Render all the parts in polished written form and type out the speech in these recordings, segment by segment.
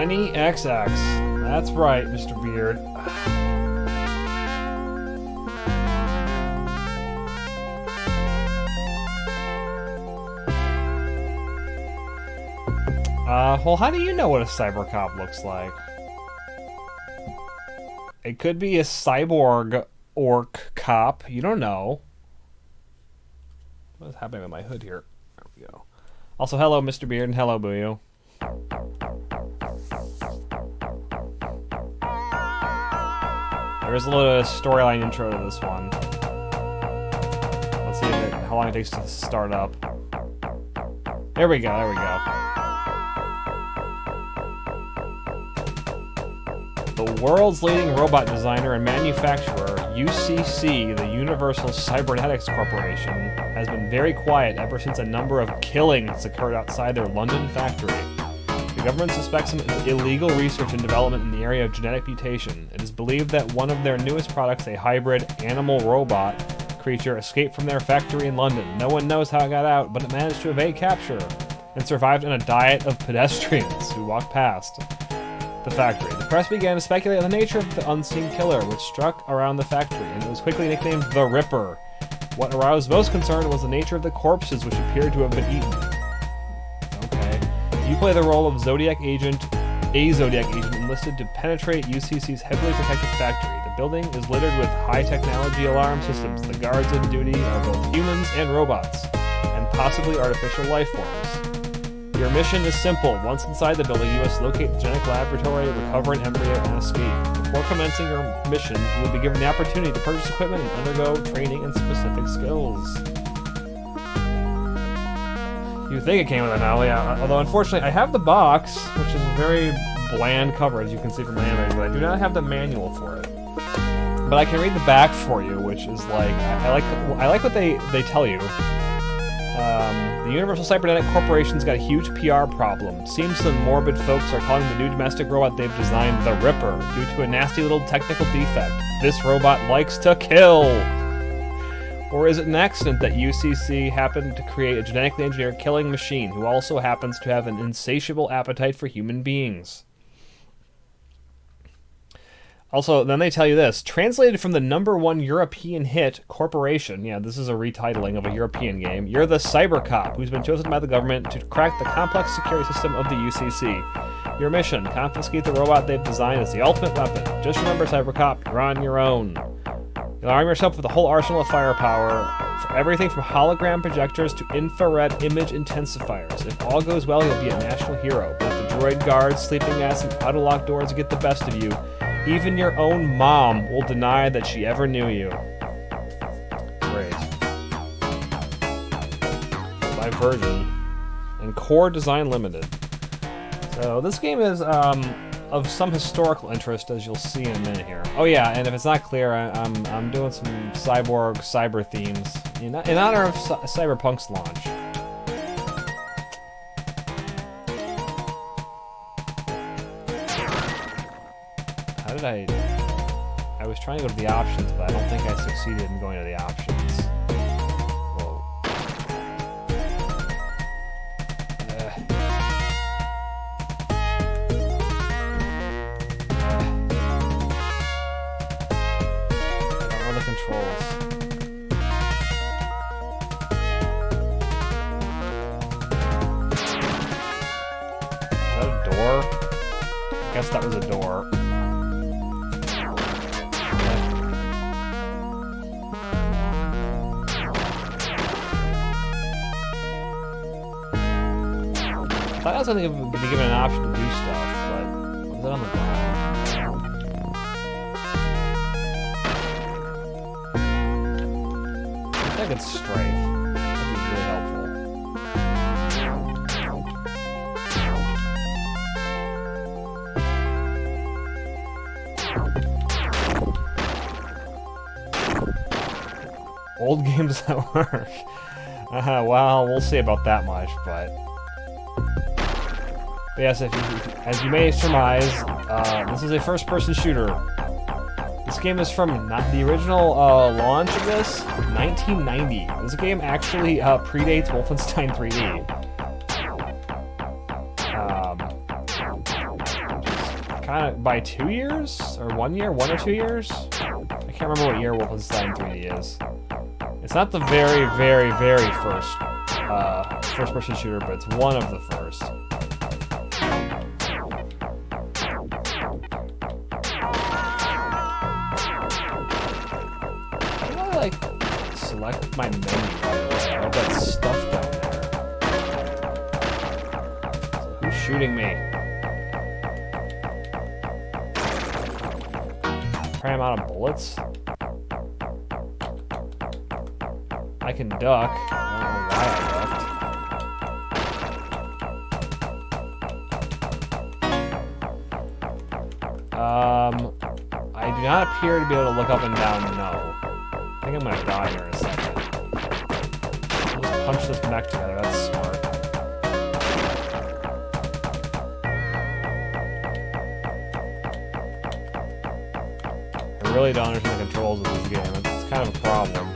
20XX. That's right, Mr. Beard. Well, how do you know what a cyber cop looks like? It could be a cyborg orc cop. You don't know. What's happening with my hood here? There we go. Also, hello, Mr. Beard, and hello, Booyo. There is a little storyline intro to this one. Let's see how long it takes to start up. There we go, there we go. The world's leading robot designer and manufacturer, UCC, the Universal Cybernetics Corporation, has been very quiet ever since a number of killings occurred outside their London factory. The government suspects some illegal research and development in the area of genetic mutation. It is believed that one of their newest products, a hybrid animal-robot creature, escaped from their factory in London. No one knows how it got out, but it managed to evade capture and survived on a diet of pedestrians who walked past the factory. The press began to speculate on the nature of the unseen killer, which struck around the factory, and it was quickly nicknamed the Ripper. What aroused most concern was the nature of the corpses, which appeared to have been eaten. Okay. You play the role of a Zodiac agent enlisted to penetrate UCC's heavily protected factory. The building is littered with high-technology alarm systems. The guards on duty are both humans and robots, and possibly artificial life forms. Your mission is simple. Once inside the building, you must locate the genetic laboratory, recover an embryo, and escape. Before commencing your mission, you will be given the opportunity to purchase equipment and undergo training and specific skills. You think it came with an now, yeah. Although, unfortunately, I have the box, which is a very bland cover, as you can see from my image, but I do not have the manual for it. But I can read the back for you, which is like, I like what they tell you. The Universal Cybernetic Corporation's got a huge PR problem. Seems some morbid folks are calling the new domestic robot they've designed the Ripper due to a nasty little technical defect. This robot likes to kill! Or is it an accident that UCC happened to create a genetically engineered killing machine who also happens to have an insatiable appetite for human beings? Also, then they tell you this. Translated from the #1 European hit, Corporation, yeah, this is a retitling of a European game, you're the cyber cop who's been chosen by the government to crack the complex security system of the UCC. Your mission, confiscate the robot they've designed as the ultimate weapon. Just remember, cyber cop, you're on your own. You'll arm yourself with a whole arsenal of firepower, for everything from hologram projectors to infrared image intensifiers. If all goes well, you'll be a national hero. But if the droid guards, sleeping ass, and auto-lock doors get the best of you, even your own mom will deny that she ever knew you. Great. By Virgin. And Core Design Limited. So this game is of some historical interest, as you'll see in a minute here. Oh yeah, and if it's not clear, I'm doing some cyber themes in honor of Cyberpunk's launch. How did I was trying to go to the options, but I don't think I succeeded in going to the options. Whoa. I don't know the controls. Is that a door? I guess that was a door. I thought I was going to be given an option to do stuff, but was it on the ground? I think it's strafe. That'd be really helpful. Old games that work. Well, we'll see about that much, but yes, as you may surmise, this is a first-person shooter. This game is from not the original launch of this, 1990. This game actually predates Wolfenstein 3D. by 2 years? Or 1 year? 1 or 2 years? I can't remember what year Wolfenstein 3D is. It's not the very, very, very first first-person shooter, but it's one of the first. How do I, like, select my menu? I've got stuff down there. Who's shooting me? I'm out of bullets. I can duck. I don't know why I ducked. I do not appear to be able to look up and down, no. I think I'm gonna die here in a second. I'll just punch this mech together, that's smart. I really don't understand the controls of this game. It's kind of a problem.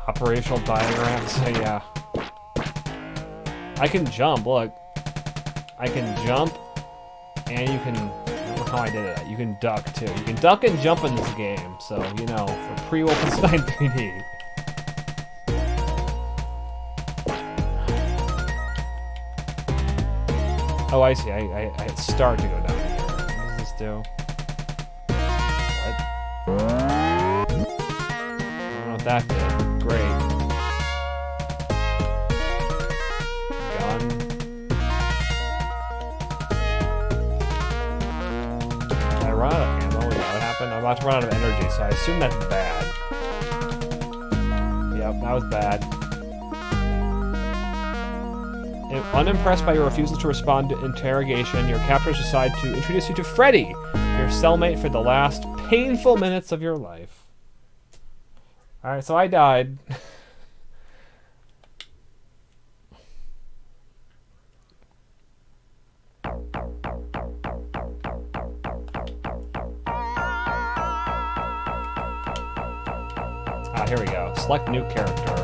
Operational diagrams, yeah. I can jump, look. I can jump, and you can, I don't know how I did it. You can duck, too. You can duck and jump in this game, so, you know, for pre-Wolfenstein 3D. Oh, I see. I start to go down here. What does this do? What? I don't know what that did. Great. Gun. Did I run out of ammo? Is that what happened? I'm about to run out of energy, so I assume that's bad. Yep, that was bad. Unimpressed by your refusal to respond to interrogation, your captors decide to introduce you to Freddy, your cellmate for the last painful minutes of your life. Alright, so I died. Here we go. Select new character.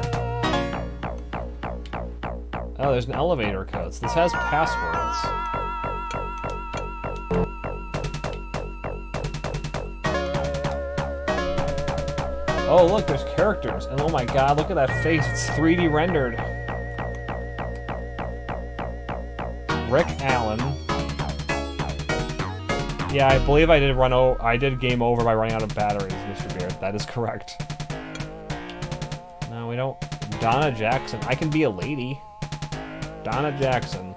Oh, there's an elevator code. So this has passwords. Oh, look, there's characters. And oh my god, look at that face. It's 3D rendered. Rick Allen. Yeah, I believe I did game over by running out of batteries, Mr. Beard. That is correct. No, we don't. Donna Jackson. I can be a lady. Donna Jackson.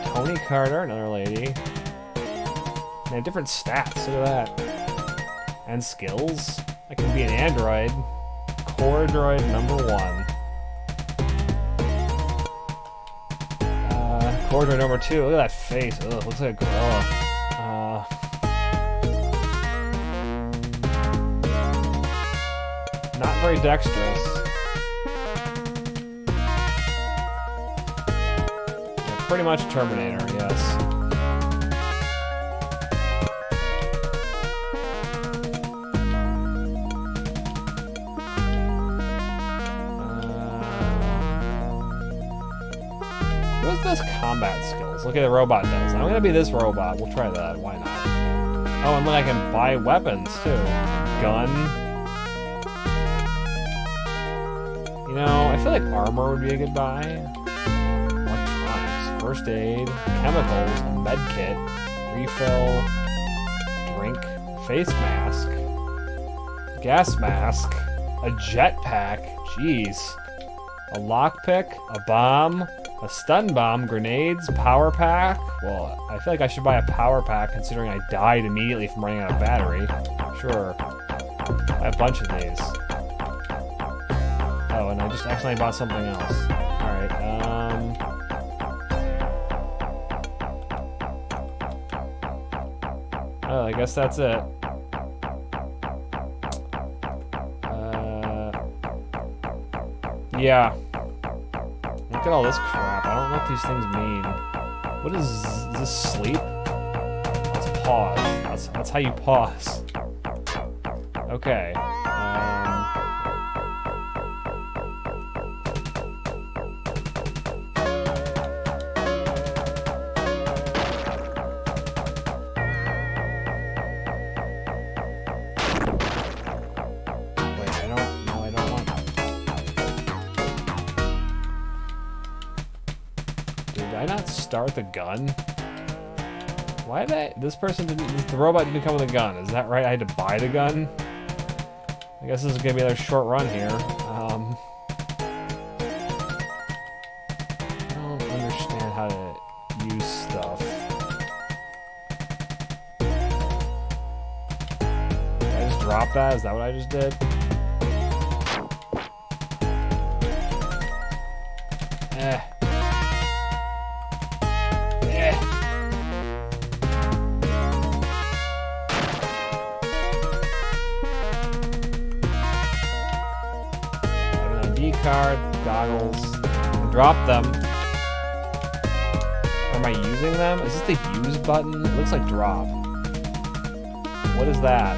Tony Carter, another lady. They have different stats, look at that. And skills. I can be an android. Core droid number 1. Core droid number 2. Look at that face. Ugh, looks like a gorilla. Not very dexterous. Pretty much Terminator, yes. What's this combat skills? Look at the robot does. I'm gonna be this robot. We'll try that. Why not? Oh, and then I can buy weapons too. Gun. You know, I feel like armor would be a good buy. First aid, chemicals, a med kit, refill, drink, face mask, gas mask, a jetpack, jeez, a lockpick, a bomb, a stun bomb, grenades, power pack. Well, I feel like I should buy a power pack considering I died immediately from running out of battery. Sure. I have a bunch of these. Oh, and I just accidentally bought something else. Alright, oh, I guess that's it. Yeah. Look at all this crap. I don't know what these things mean. What is this, sleep? Let's pause. That's how you pause. Okay. Did I not start the gun? Why did I... This person didn't... The robot didn't come with a gun. Is that right? I had to buy the gun? I guess this is gonna be another short run here. I don't understand how to use stuff. Did I just drop that? Is that what I just did? Card, goggles, drop them. Or am I using them? Is this the use button? It looks like drop. What is that?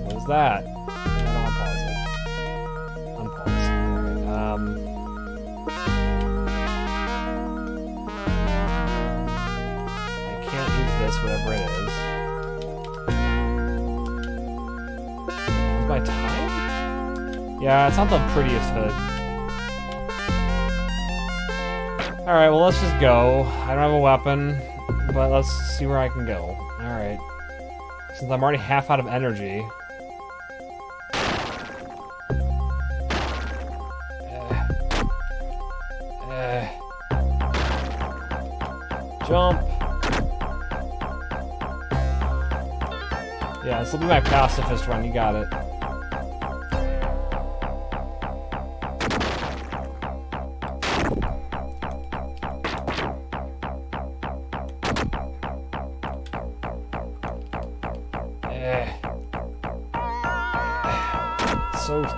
What is that? I don't want to pause it. Unpause. Alright, I can't use this, whatever it is. Is my time? Yeah, it's not the prettiest hood. Alright, well, let's just go. I don't have a weapon, but let's see where I can go. Alright. Since I'm already half out of energy. Jump. Yeah, this will be my pacifist run. You got it.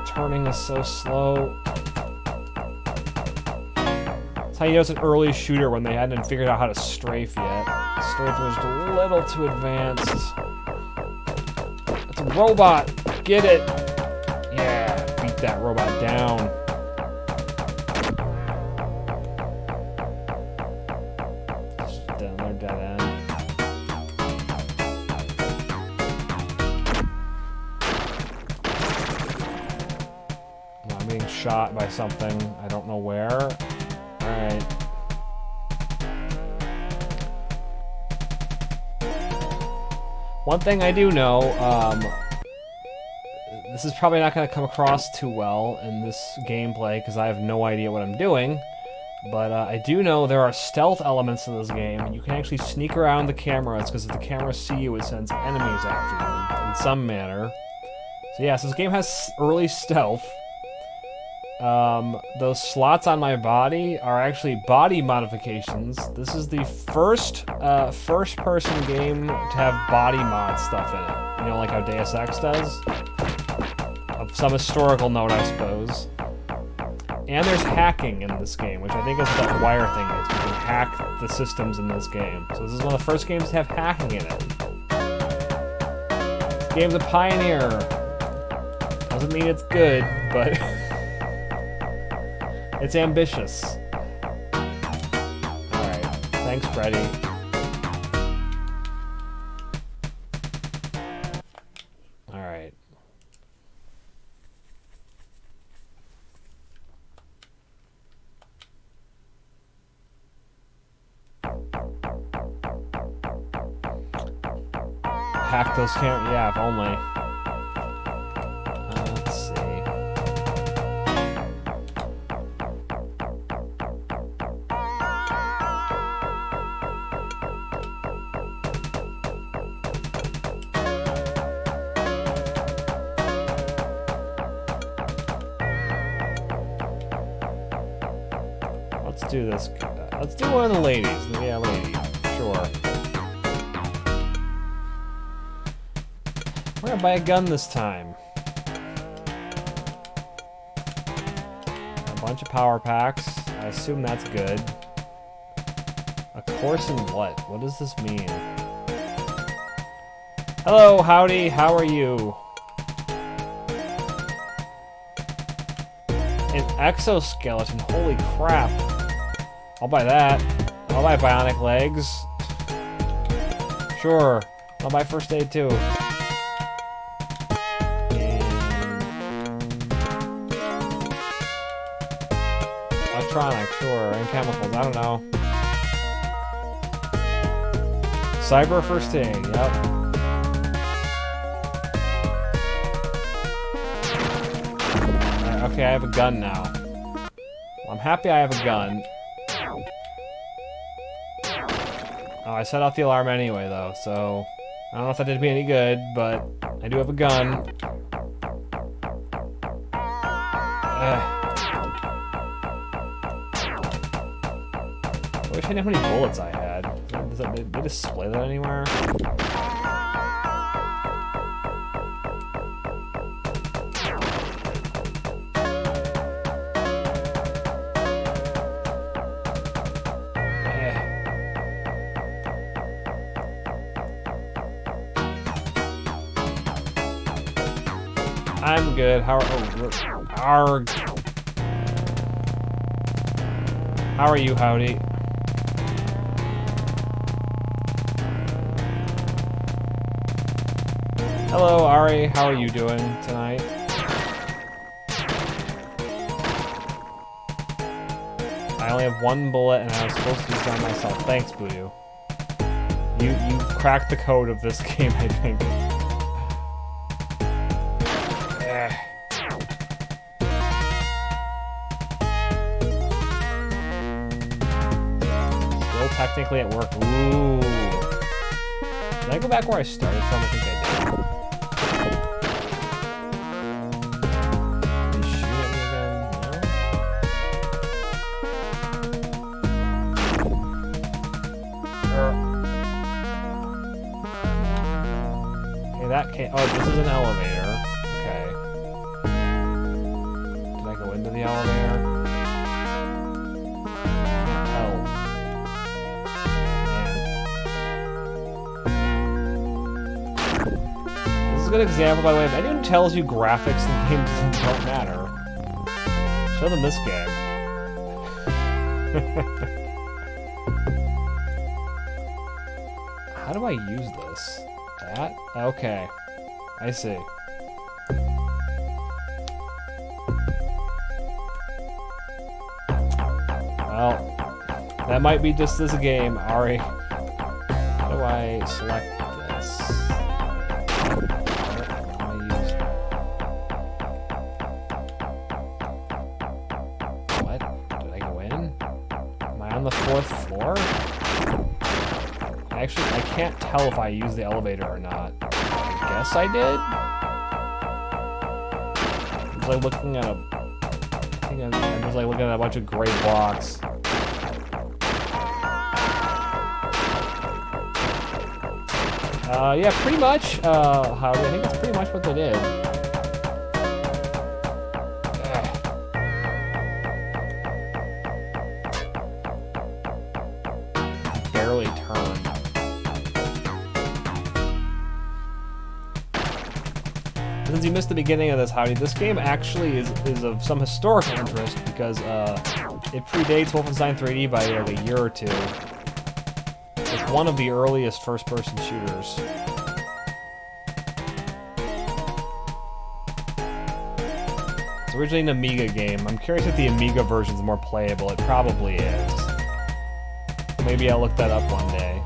Turning is so slow. That's how you know it's an early shooter when they hadn't figured out how to strafe yet. Strafe was a little too advanced. It's a robot! Get it! Yeah, beat that robot down. They're dead end. Shot by something. I don't know where. Alright. One thing I do know, this is probably not going to come across too well in this gameplay because I have no idea what I'm doing, but I do know there are stealth elements to this game, and you can actually sneak around the cameras because if the cameras see you, it sends enemies after you in some manner. So yeah, so this game has early stealth. Those slots on my body are actually body modifications. This is the first first-person game to have body mod stuff in it. You know, like how Deus Ex does? Of some historical note, I suppose. And there's hacking in this game, which I think is what that wire thing is. You can hack the systems in this game. So this is one of the first games to have hacking in it. This game's a pioneer. Doesn't mean it's good, but... It's ambitious. Alright. Thanks, Freddy. Alright. Hack those cameras. Yeah, if only. Let's see. Let's do this. Let's do one of the ladies. Yeah, lady. Sure. We're gonna buy a gun this time. A bunch of power packs. I assume that's good. A course in what? What does this mean? Hello, howdy, how are you? An exoskeleton, holy crap. I'll buy that. I'll buy bionic legs. Sure. I'll buy first aid too. And a electronics, sure, and chemicals, I don't know. Cyber first aid, yep. Okay, I have a gun now. I'm happy I have a gun. Oh, I set off the alarm anyway, though, so... I don't know if that did me any good, but I do have a gun. I wish I knew how many bullets I had. Did they display that anywhere? I'm good. How are you, Howdy? Hello, Ari. How are you doing tonight? I only have one bullet, and I was supposed to use it on myself. Thanks, Voodoo. You cracked the code of this game, I think. Still technically at work. Ooh. Did I go back where I started from? I think I did. Did he shoot at me again? No? Okay, that can't... Oh, this is an elevator. Okay. Did I go into the elevator? A good example, by the way, if anyone tells you graphics in games don't matter, show them this game. How do I use this? That? Okay. I see. Well, that might be just this game, Ari. How do I select this? On the 4th floor? Actually, I can't tell if I use the elevator or not. I guess I did? I was like looking at a... I think I was like looking at a bunch of gray blocks. Yeah, pretty much, Howard, I think that's pretty much what they did. Since you missed the beginning of this, Howdy, this game actually is of some historical interest because it predates Wolfenstein 3D by like a year or two. It's one of the earliest first-person shooters. It's originally an Amiga game. I'm curious if the Amiga version is more playable. It probably is. Maybe I'll look that up one day.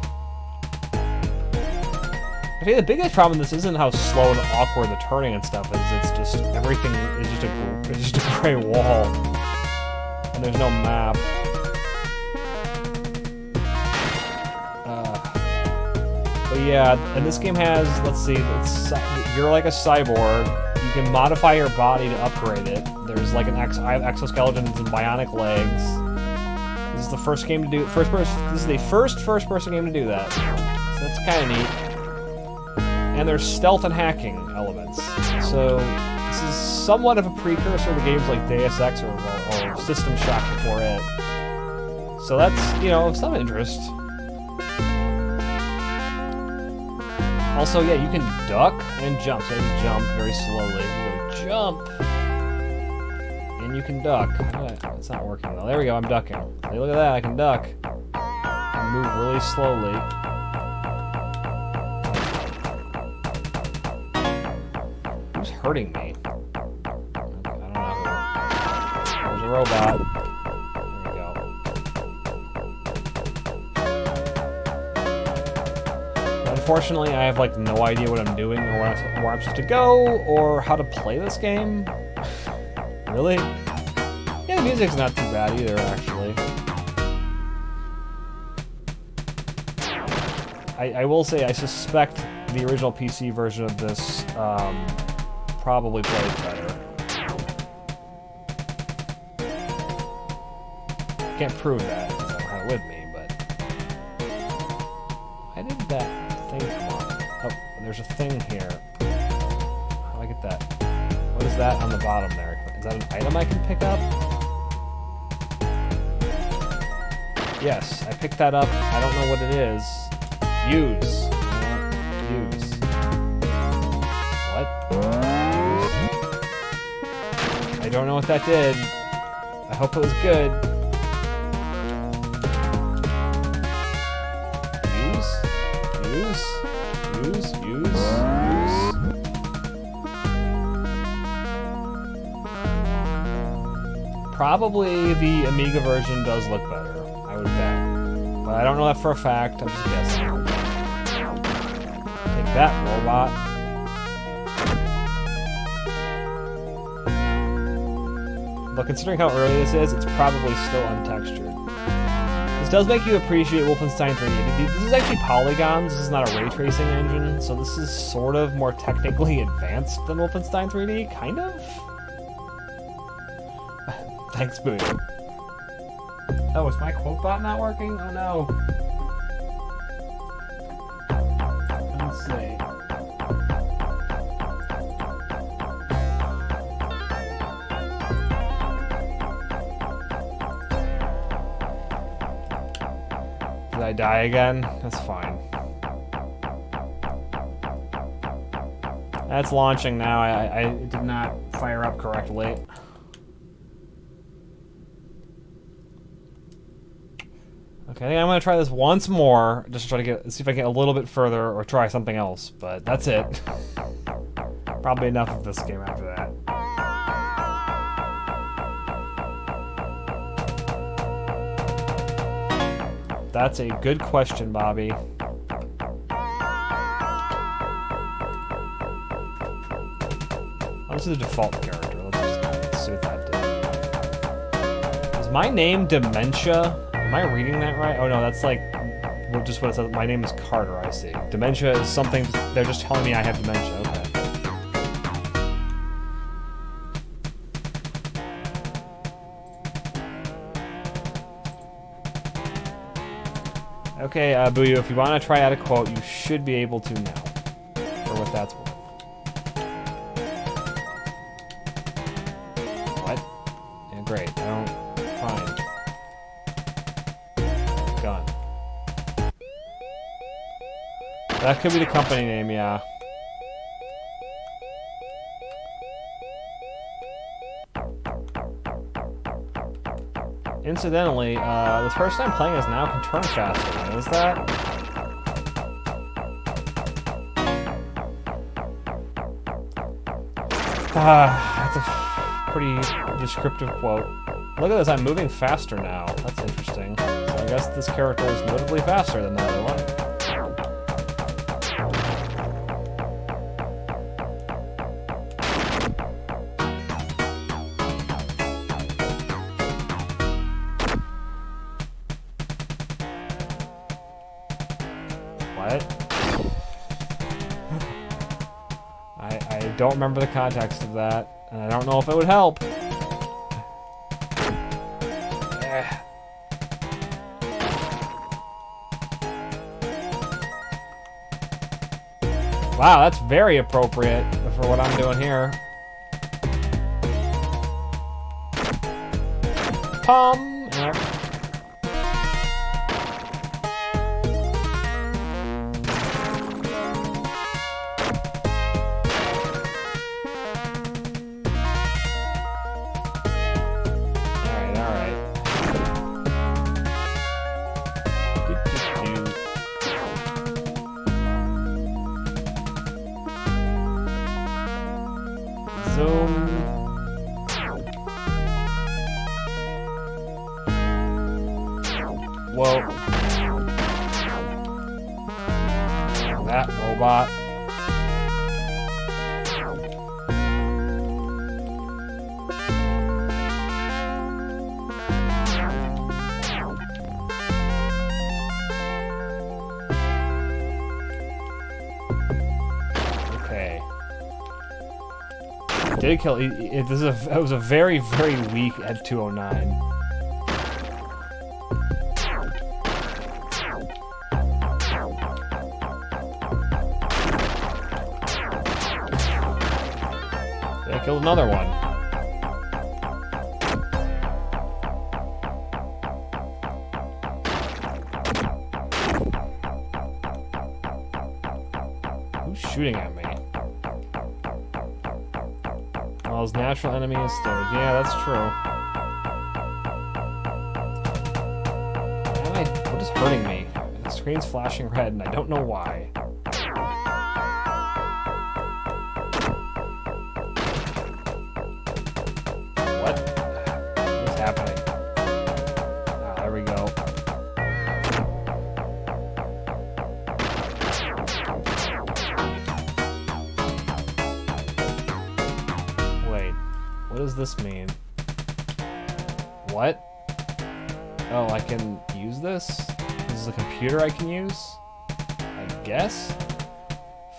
I think the biggest problem with this isn't how slow and awkward the turning and stuff is. It's just everything is just a gray wall, and there's no map. But yeah, and this game has, let's see, you're like a cyborg. You can modify your body to upgrade it. There's like I have exoskeletons and bionic legs. This is the first game to do This is the first person game to do that. So that's kind of neat. And there's stealth and hacking elements. So this is somewhat of a precursor to games like Deus Ex or System Shock before it. So that's, you know, some interest. Also, yeah, you can duck and jump. So you jump very slowly. You go jump. And you can duck. It's not working though. There we go, I'm ducking. Hey, look at that, I can duck. I move really slowly. Hurting me. I don't know. There's a robot. There unfortunately, I have like no idea what I'm doing or where I'm supposed to go or how to play this game. Really? Yeah, the music's not too bad either, actually. I will say I suspect the original PC version of this probably plays better. Can't prove that because I don't have it with me, but why did that thing come on? Oh, there's a thing here. How do I get that? What is that on the bottom there? Is that an item I can pick up? Yes, I picked that up. I don't know what it is. Use. Use. What? Use. I don't know what that did. I hope it was good. Use. Probably the Amiga version does look better, I would bet. But I don't know that for a fact, I'm just guessing. Take that, robot. But considering how early this is, it's probably still untextured. This does make you appreciate Wolfenstein 3D. This is actually polygons, this is not a ray tracing engine, so this is sort of more technically advanced than Wolfenstein 3D, kind of? Thanks, Boo. Oh, is my quote bot not working? Oh no. Let's see. Did I die again? That's fine. That's launching now. I did not fire up correctly. Okay, I think I'm gonna try this once more, just to try to see if I can get a little bit further or try something else, but that's it. Probably enough of this game after that. That's a good question, Bobby. This is the default character. Let's see what that did. Is my name Dementia? Am I reading that right? Oh no, that's like just what it says. My name is Carter, I see. Dementia is something, they're just telling me I have dementia, okay. Okay, Booyoo, if you want to try out a quote, you should be able to now, for what that's worth. What? Yeah, great, I don't, fine. Gone. That could be the company name, yeah. Incidentally, the person I'm playing as now can turn faster. Is that? That's a pretty descriptive quote. Look at this, I'm moving faster now. That's interesting. So I guess this character is notably faster than the other one. I don't remember the context of that, and I don't know if it would help. Wow, that's very appropriate for what I'm doing here. Zoom. Whoa. that robot. Okay. Did kill. It was a very, very weak at 209. Killed another one. Who's shooting at me? Well, his natural enemy is stairs. Yeah, that's true. What is hurting me? The screen's flashing red and I don't know why. What does this mean? What? Oh, I can use this? This is a computer I can use? I guess?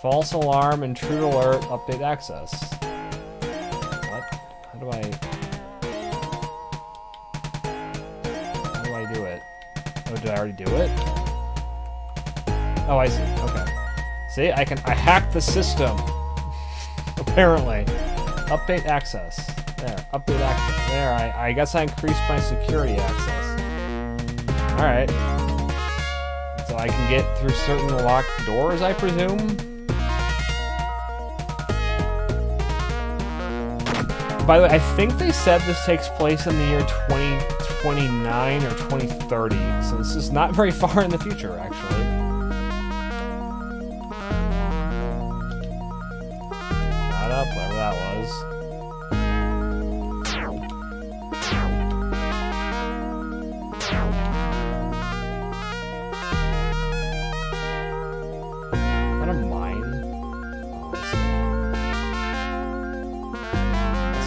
False alarm, intrude alert, update access. What? How do I do it? Oh, did I already do it? Oh, I see. Okay. See, I hacked the system. Apparently. Update access. There, update access. There, I guess I increased my security access. Alright. So I can get through certain locked doors, I presume? By the way, I think they said this takes place in the year 2029 or 2030, so this is not very far in the future, actually. Not up, whatever that was.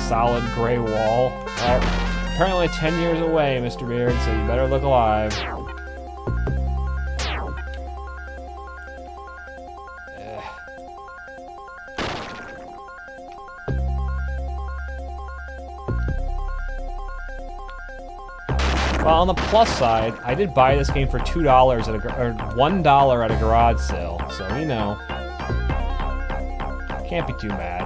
Solid gray wall. Well, apparently 10 years away, Mr. Beard, so you better look alive. Well, on the plus side, I did buy this game for $2 at or $1 at a garage sale, so you know, can't be too mad.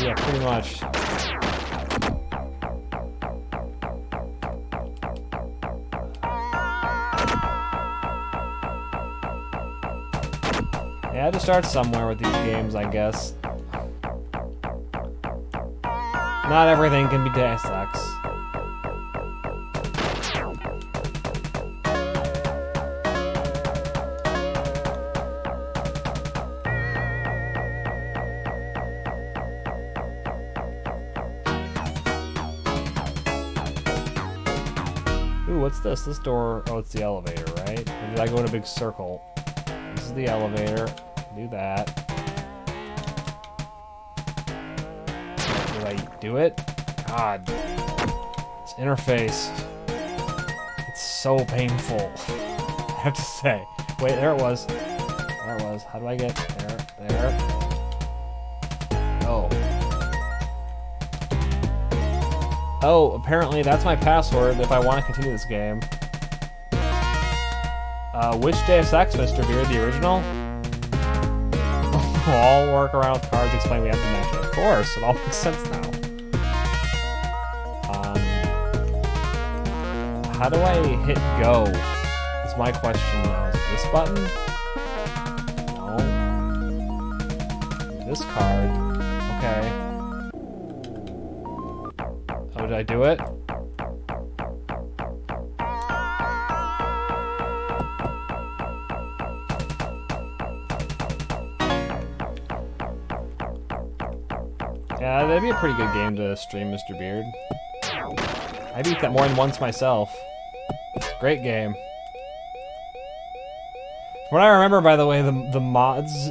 Yeah, pretty much. Yeah, I had to start somewhere with these games, I guess. Not everything can be Deus Ex. Ooh, what's this? This door... Oh, it's the elevator, right? Or did I go in a big circle? This is the elevator. Do that. Did I do it? God. This interface. It's so painful. I have to say. Wait, there it was. There it was. How do I get there? There. Oh. Oh, apparently that's my password if I want to continue this game. Which Deus Ex, Mr. Beard? The original? All work around with cards explain we have to mention. Of course, it all makes sense now. How do I hit go? That's my question now. Is it this button? No. This card. Okay. Oh, did I do it? Yeah, that'd be a pretty good game to stream, Mr. Beard. I beat that more than once myself. Great game. What I remember, by the way, the mods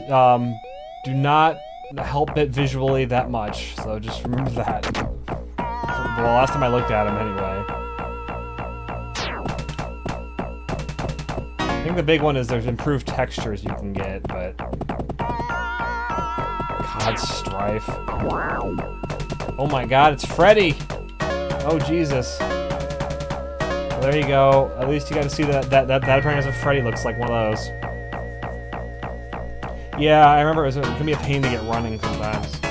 do not help it visually that much, so just remember that. The last time I looked at them, anyway. I think the big one is there's improved textures you can get, but... God, Strife. Oh my god, it's Freddy! Oh, Jesus. Well, there you go. At least you got to see that apparently is what Freddy looks like, one of those. Yeah, I remember it can be a pain to get running sometimes.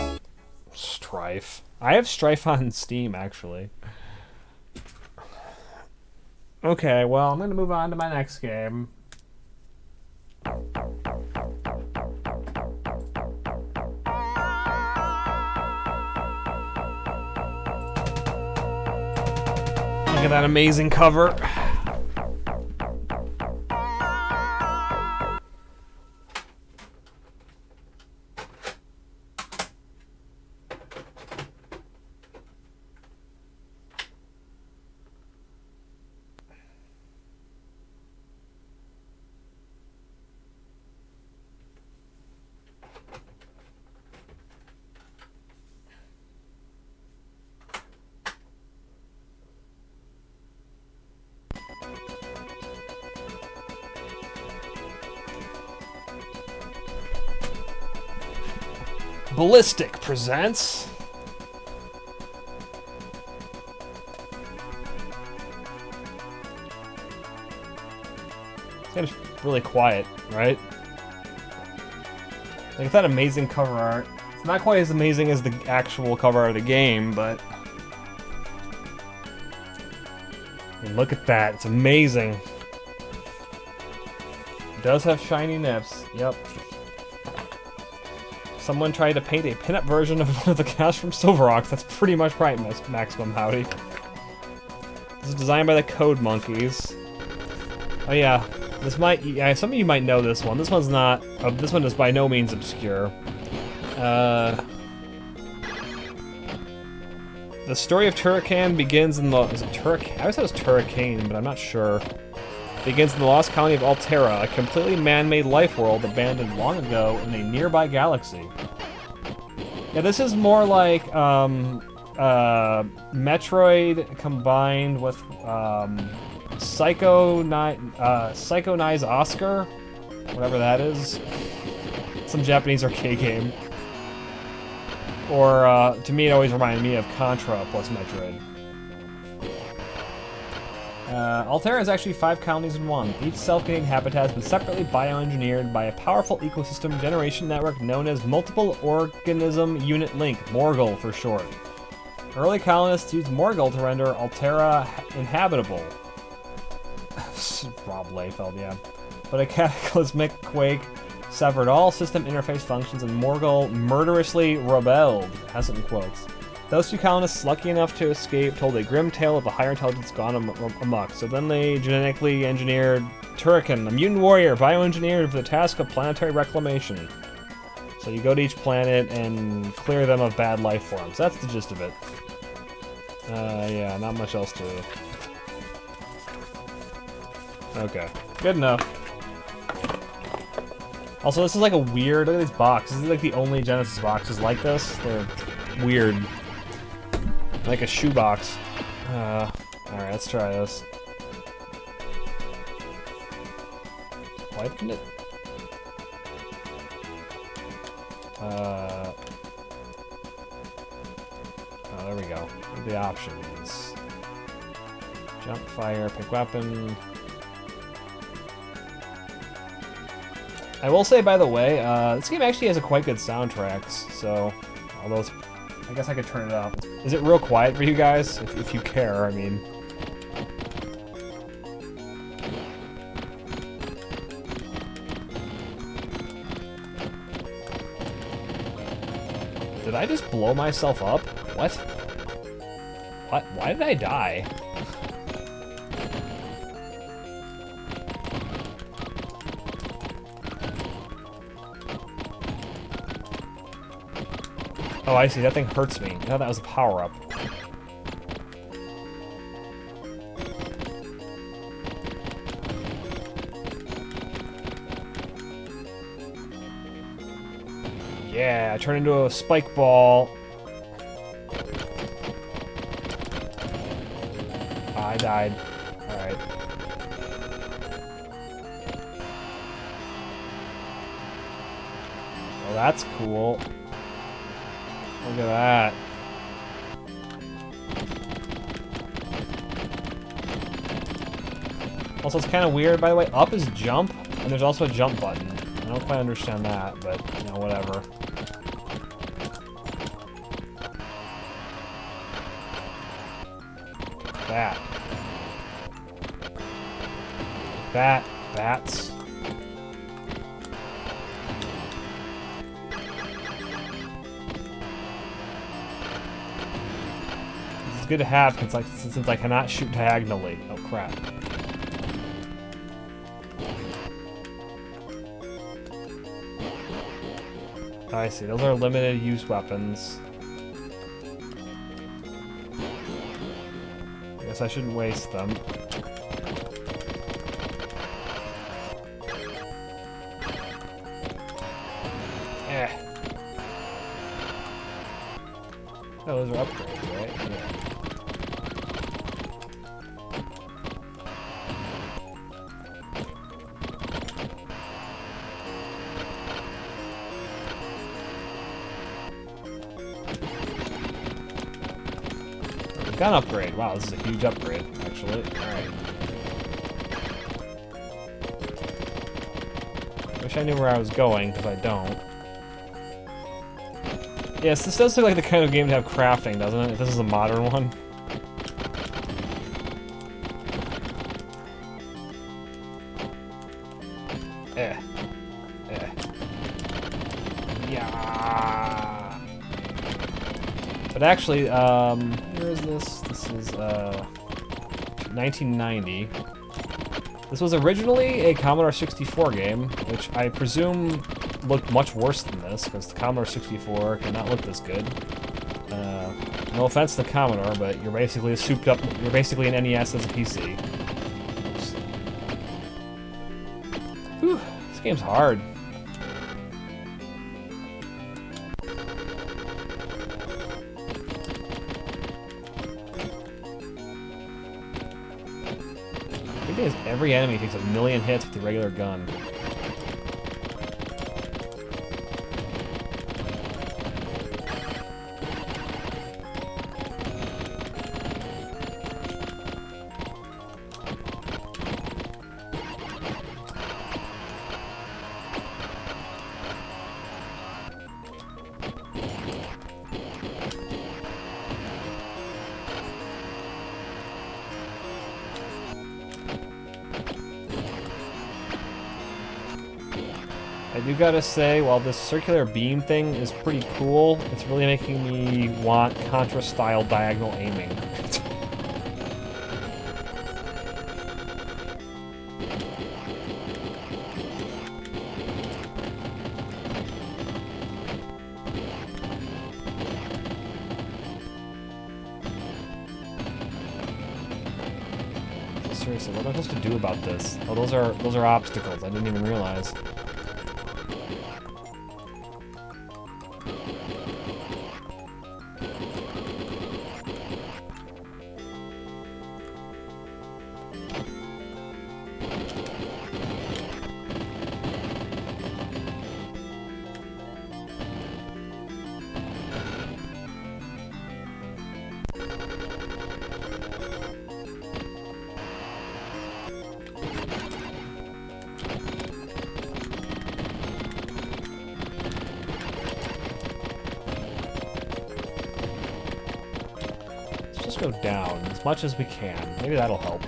Strife. I have Strife on Steam, actually. Okay, well, I'm going to move on to my next game. Look at that amazing cover. Ballistic presents. This game's really quiet, right? Like, it's that amazing cover art. It's not quite as amazing as the actual cover art of the game, but... Look at that, it's amazing. It does have shiny nips, yep. Someone tried to paint a pinup version of one of the cast from Silver Rocks. That's pretty much right, Maximum Howdy. This is designed by the Code Monkeys. Oh yeah, some of you might know this one. This one's not. This one is by no means obscure. The story of Turrican begins in the. Is it Turrican? I always thought it was Turricane, but I'm not sure. Begins in the lost colony of Altera, a completely man-made life world abandoned long ago in a nearby galaxy. Yeah, this is more like Metroid combined with Psychonauts Oscar, whatever that is. Some Japanese arcade game. Or to me, it always reminded me of Contra plus Metroid. Altera is actually 5 colonies in one. Each self-contained habitat has been separately bioengineered by a powerful ecosystem generation network known as Multiple Organism Unit Link, MORGL for short. Early colonists used MORGL to render Altera inhabitable. Rob Liefeld, yeah. But a cataclysmic quake severed all system interface functions and MORGL murderously rebelled, has it in quotes. Those 2 colonists, lucky enough to escape, told a grim tale of a higher intelligence gone amok. So then they genetically engineered Turrican, a mutant warrior, bioengineered for the task of planetary reclamation. So you go to each planet and clear them of bad life forms. That's the gist of it. Yeah, not much else to it. Okay, good enough. Also, this is like a weird, look at these boxes. This is like the only Genesis boxes like this. They're weird. Like a shoebox. Alright, let's try this. Why didn't it? Oh, there we go. The options. Jump, fire, pick weapon. I will say, by the way, this game actually has a quite good soundtrack, so... Although it's, I guess I could turn it up. Is it real quiet for you guys? If you care, I mean. Did I just blow myself up? What? What? Why did I die? Oh, I see. That thing hurts me. I thought that was a power-up. Yeah, I turn into a spike ball. I died. Alright. Well, that's cool. Look at that. Also, it's kind of weird, by the way. Up is jump, and there's also a jump button. I don't quite understand that, but, you know, whatever. That. Bats. This is good to have since I cannot shoot diagonally. Oh crap. I see, those are limited use weapons. I guess I shouldn't waste them. Oh, those are upgrades, right? Yeah. Gun upgrade. Wow, this is a huge upgrade, actually. Alright. Wish I knew where I was going, because I don't. Yes, this does look like the kind of game to have crafting, doesn't it? If this is a modern one. Yeah. But actually, where is this? This is 1990. This was originally a Commodore 64 game, which I presume looked much worse than this, because the Commodore 64 cannot look this good. No offense to the Commodore, but you're basically you're basically an NES as a PC. Oops. Whew, this game's hard. The thing is, every enemy takes a million hits with the regular gun. I do gotta say, while this circular beam thing is pretty cool, it's really making me want Contra-style diagonal aiming. Seriously, what am I supposed to do about this? Oh, those are obstacles. I didn't even realize. Let's just go down as much as we can. Maybe that'll help.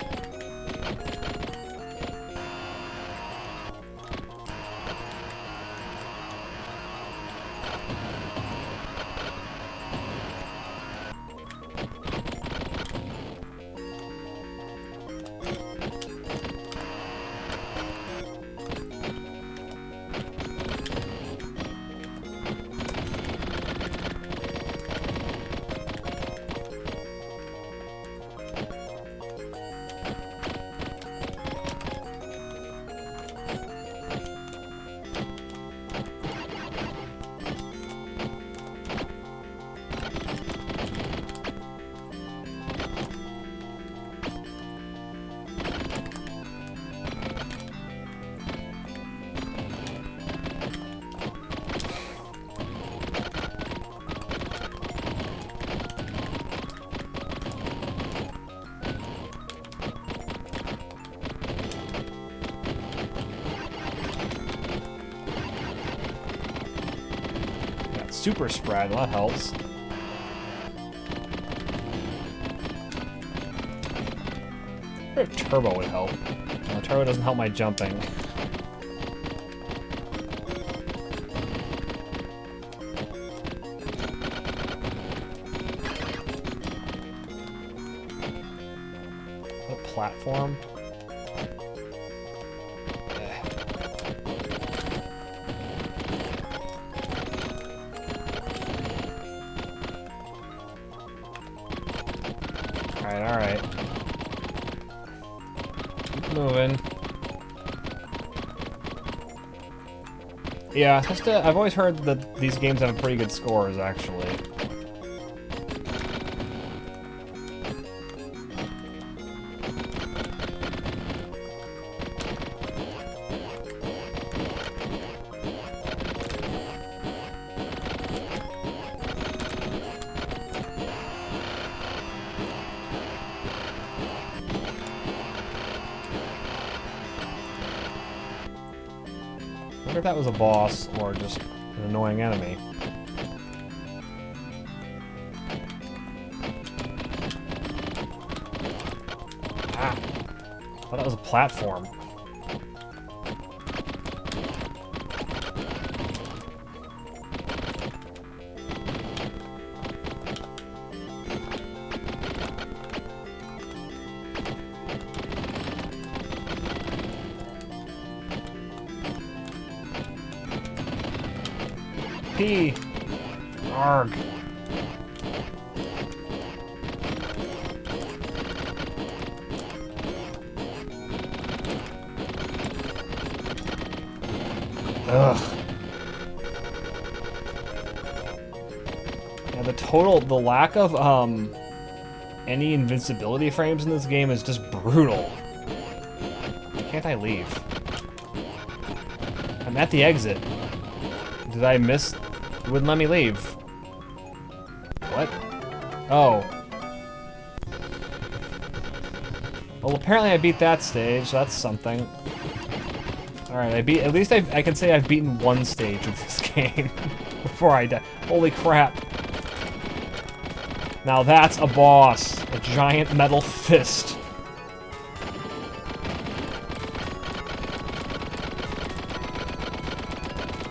super spread. Well, that helps. Turbo would help. No, turbo doesn't help my jumping. A platform? Alright. Moving. Yeah, I've always heard that these games have pretty good scores, actually. I wonder if that was a boss or just an annoying enemy. Ah! I thought that was a platform. Arg. Ugh. Yeah, the lack of any invincibility frames in this game is just brutal. Why can't I leave? I'm at the exit. Did I miss? It wouldn't let me leave. What? Oh. Well, apparently I beat that stage, so that's something. Alright, at least I can say I've beaten one stage of this game before I die. Holy crap. Now that's a boss. A giant metal fist.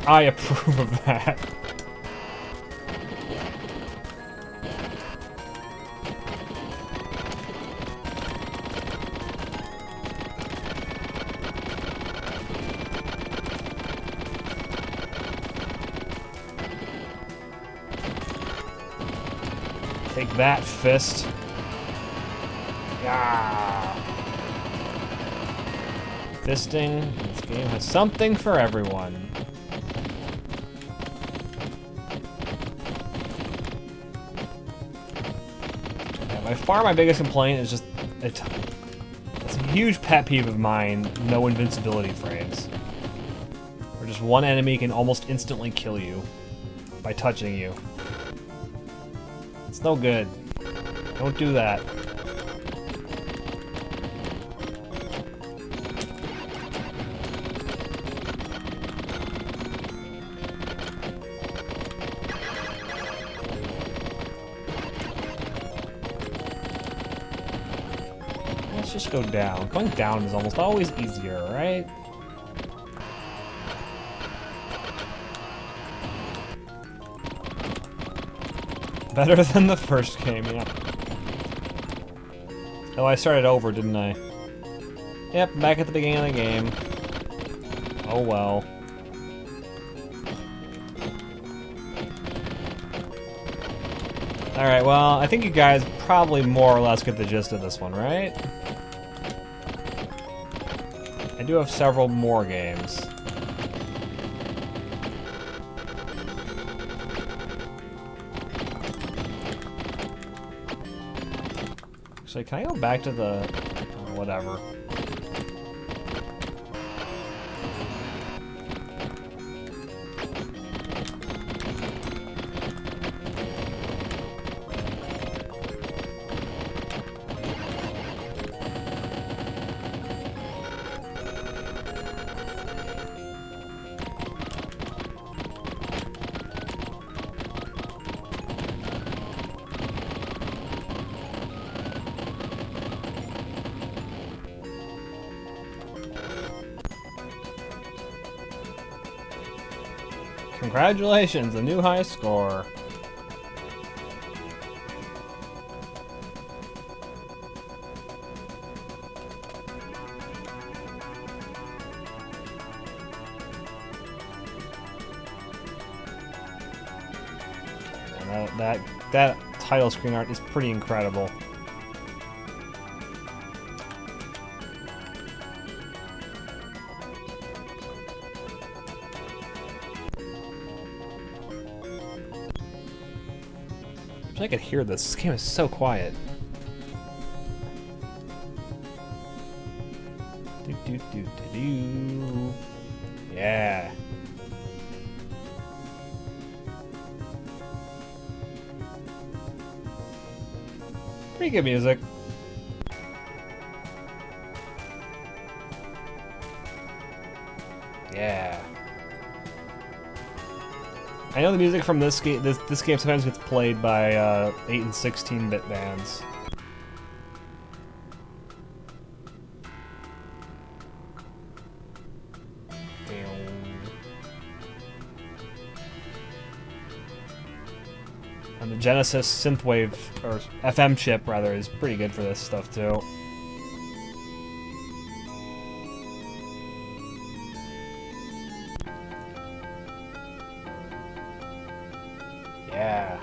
I approve of that. Take that, fist. Yeah. Fisting. This game has something for everyone. By far my biggest complaint is just it's a huge pet peeve of mine, no invincibility frames. Where just one enemy can almost instantly kill you by touching you. It's no good. Don't do that. Let's just go down. Going down is almost always easier, right? Better than the first game, yeah. Oh, I started over, didn't I? Yep, back at the beginning of the game. Oh well. Alright, well, I think you guys probably more or less get the gist of this one, right? I do have several more games. Actually, can I go back to the... whatever. Congratulations, a new high score. And that title screen art is pretty incredible. I could hear this. This game is so quiet. Do, do, do, do, do. Yeah. Pretty good music. Yeah. I know the music from this game. This game sometimes gets played by 8 and 16-bit bands. And the Genesis synthwave or FM chip rather is pretty good for this stuff too. Yeah.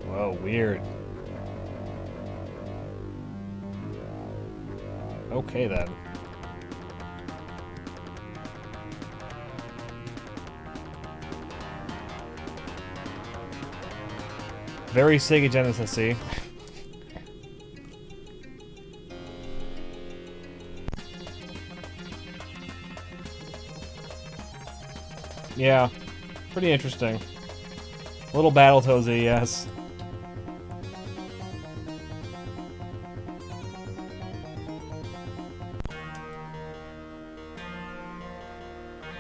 Whoa, weird. Okay then. Very Sega Genesis-y. Yeah, pretty interesting. A little Battletoads-y, yes.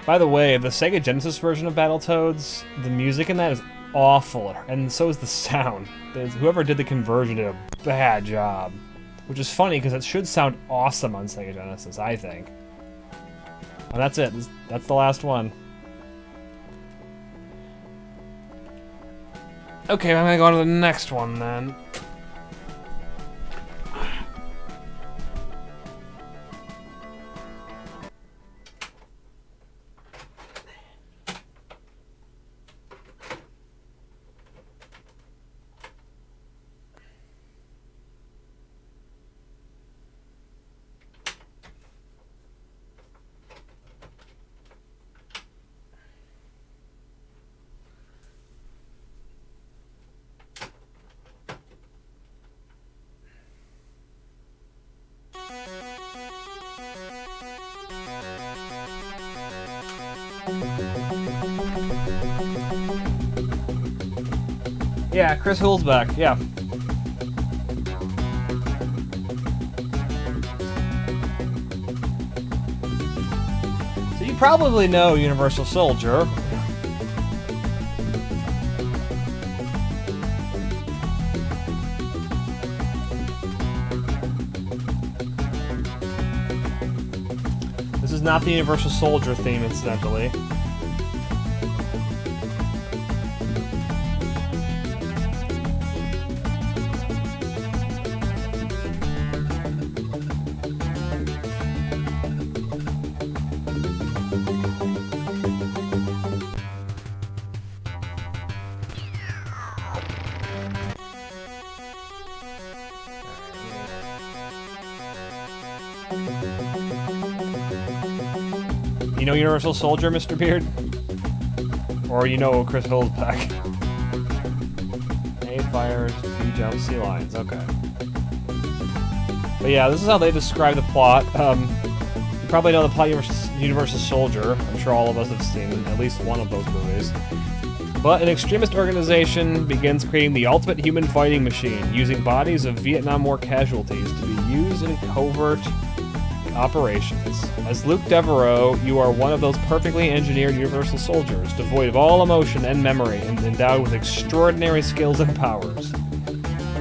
By the way, the Sega Genesis version of Battletoads, the music in that is awful, and so is the sound. Whoever did the conversion did a bad job. Which is funny, because it should sound awesome on Sega Genesis, I think. And that's it. That's the last one. Okay, I'm gonna go on to the next one, then. Yeah, Chris Hill's back, yeah. So you probably know Universal Soldier. This is not the Universal Soldier theme, incidentally. You know Universal Soldier, Mr. Beard? Or you know Chris Hill's back? A fires, B jumps, C lines, okay. But yeah, this is how they describe the plot. You probably know the plot of Universal Soldier. I'm sure all of us have seen at least one of those movies. But an extremist organization begins creating the ultimate human fighting machine, using bodies of Vietnam War casualties to be used in covert operations. As Luke Devereaux, you are one of those perfectly engineered Universal Soldiers, devoid of all emotion and memory, and endowed with extraordinary skills and powers.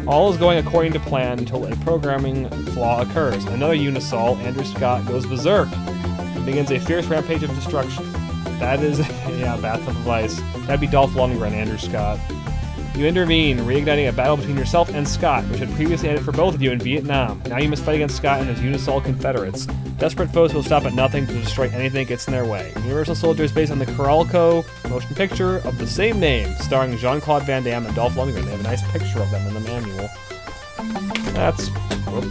All is going according to plan until a programming flaw occurs. Another Unisol, Andrew Scott, goes berserk and begins a fierce rampage of destruction. That is, yeah, Bathtub of Ice. That'd be Dolph Lundgren, Andrew Scott. You intervene, reigniting a battle between yourself and Scott, which had previously ended for both of you in Vietnam. Now you must fight against Scott and his Unisol Confederates. Desperate foes will stop at nothing to destroy anything that gets in their way. Universal Soldier is based on the Coralco motion picture of the same name, starring Jean-Claude Van Damme and Dolph Lundgren. They have a nice picture of them in the manual. That's... Whoop.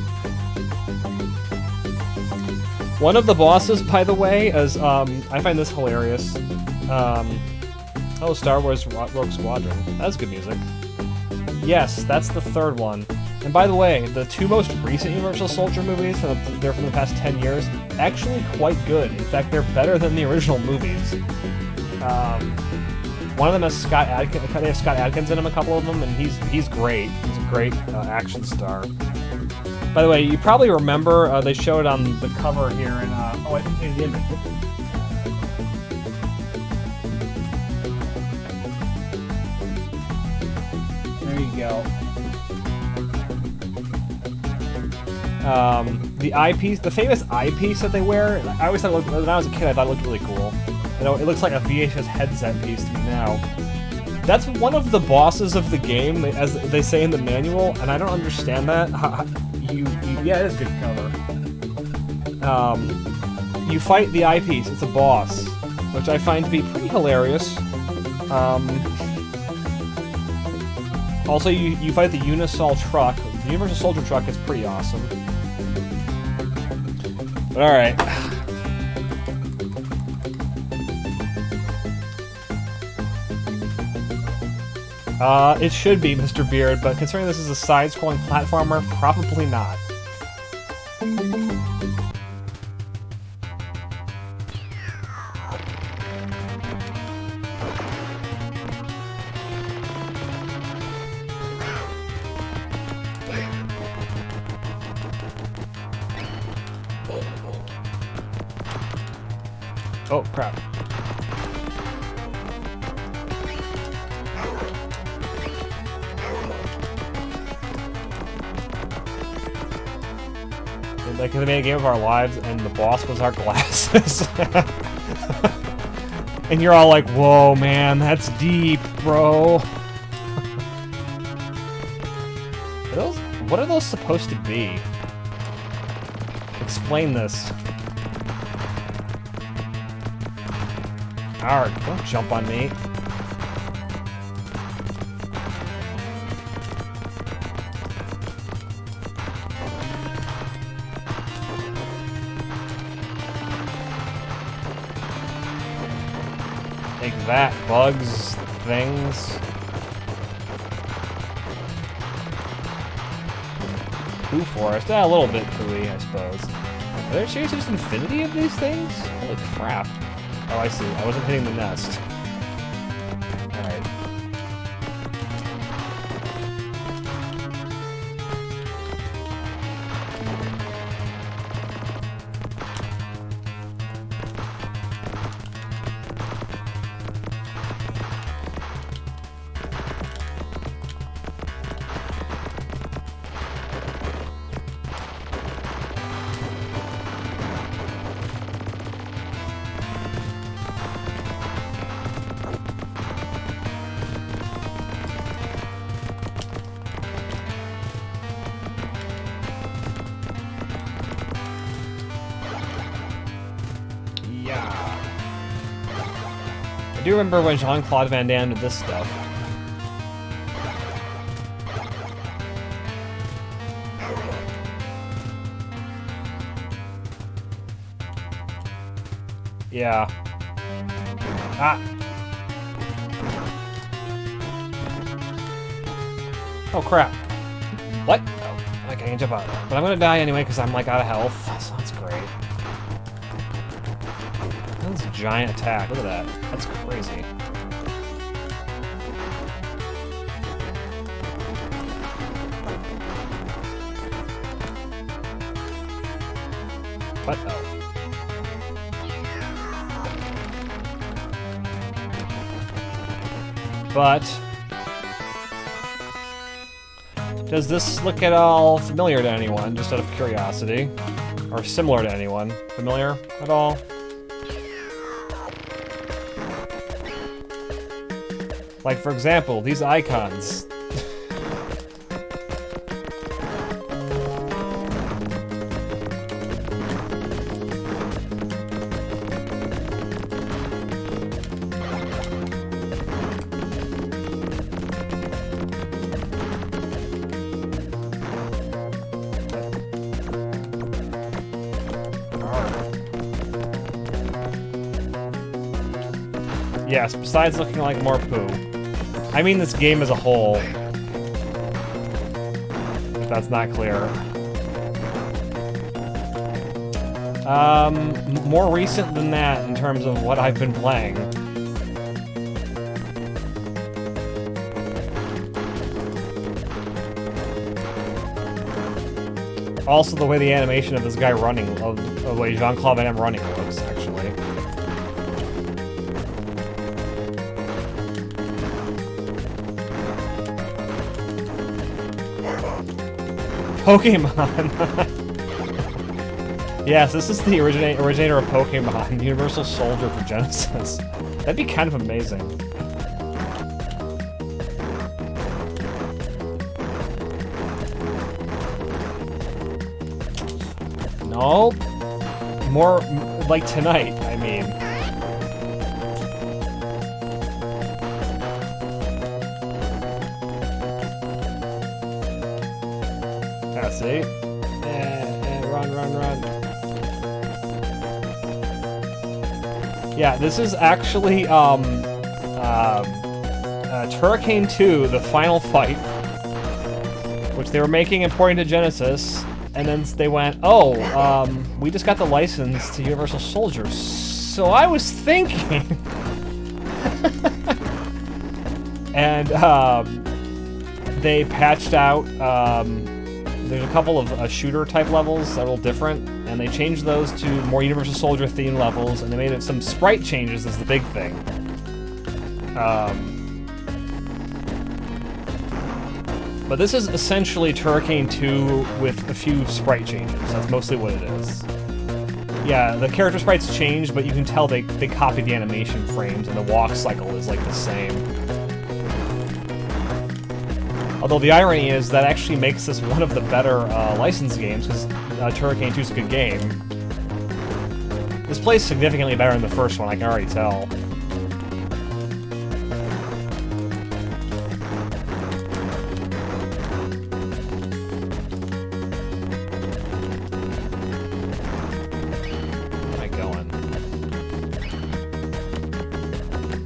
One of the bosses, by the way, is, I find this hilarious. Oh, Star Wars Rogue Squadron. That's good music. Yes, that's the third one. And by the way, the two most recent Universal Soldier movies, they're from the past 10 years, actually quite good. In fact, they're better than the original movies. One of them has Scott Adkins. They have Scott Adkins in them, a couple of them, and he's great. He's a great action star. By the way, you probably remember they showed on the cover here, and oh, I didn't change the image. There you go. The eyepiece, the famous eyepiece that they wear. I always thought it looked, when I was a kid, I thought it looked really cool. You know, it looks like a VHS headset piece to me now. That's one of the bosses of the game, as they say in the manual, and I don't understand that. Yeah, it is a good cover. You fight the eyepiece. It's a boss, which I find to be pretty hilarious. Also, you fight the Unisol truck. The Universal Soldier truck is pretty awesome. But alright. It should be, Mr. Beard, but considering this is a side-scrolling platformer, probably not. Oh, crap. Like, they made a game of our lives, and the boss was our glasses. And you're all like, whoa, man, that's deep, bro. What are those supposed to be? Explain this. Arrgh, don't jump on me. Take that, bugs, things. Poo forest, a little bit pooey, I suppose. Are there seriously just infinity of these things? Holy crap. Oh, I see. I wasn't hitting the nest. Alright. I do remember when Jean-Claude Van Damme did this stuff. Yeah. Ah! Oh crap. What? Oh, I can't jump out. But I'm gonna die anyway because I'm like out of health. So that's great. That's a giant attack. Look at that. That's crazy. What? Oh. But does this look at all familiar to anyone, just out of curiosity? Or similar to anyone? Familiar at all? Like, for example, these icons. Yes, besides looking like more poo. I mean this game as a whole. If that's not clear. More recent than that in terms of what I've been playing. Also the way the animation of this guy running, of the way Jean-Claude Van Damme running looks, actually. Pokemon! Yes, this is the originator of Pokemon, Universal Soldier for Genesis. That'd be kind of amazing. No? More like tonight, I mean. See? Run. Yeah, this is actually, Turricane 2, the final fight, which they were making and porting to Genesis, and then they went, oh, we just got the license to Universal Soldier, so I was thinking... And, they patched out, there's a couple of shooter-type levels that are a little different, and they changed those to more Universal Soldier-themed levels, and they made it some sprite changes is the big thing. But this is essentially Turricane 2 with a few sprite changes. That's mostly what it is. Yeah, the character sprites changed, but you can tell they copied the animation frames, and the walk cycle is like the same. Although the irony is that actually makes this one of the better licensed games, because Turricane 2 is a good game. This plays significantly better than the first one, I can already tell. Where am I going?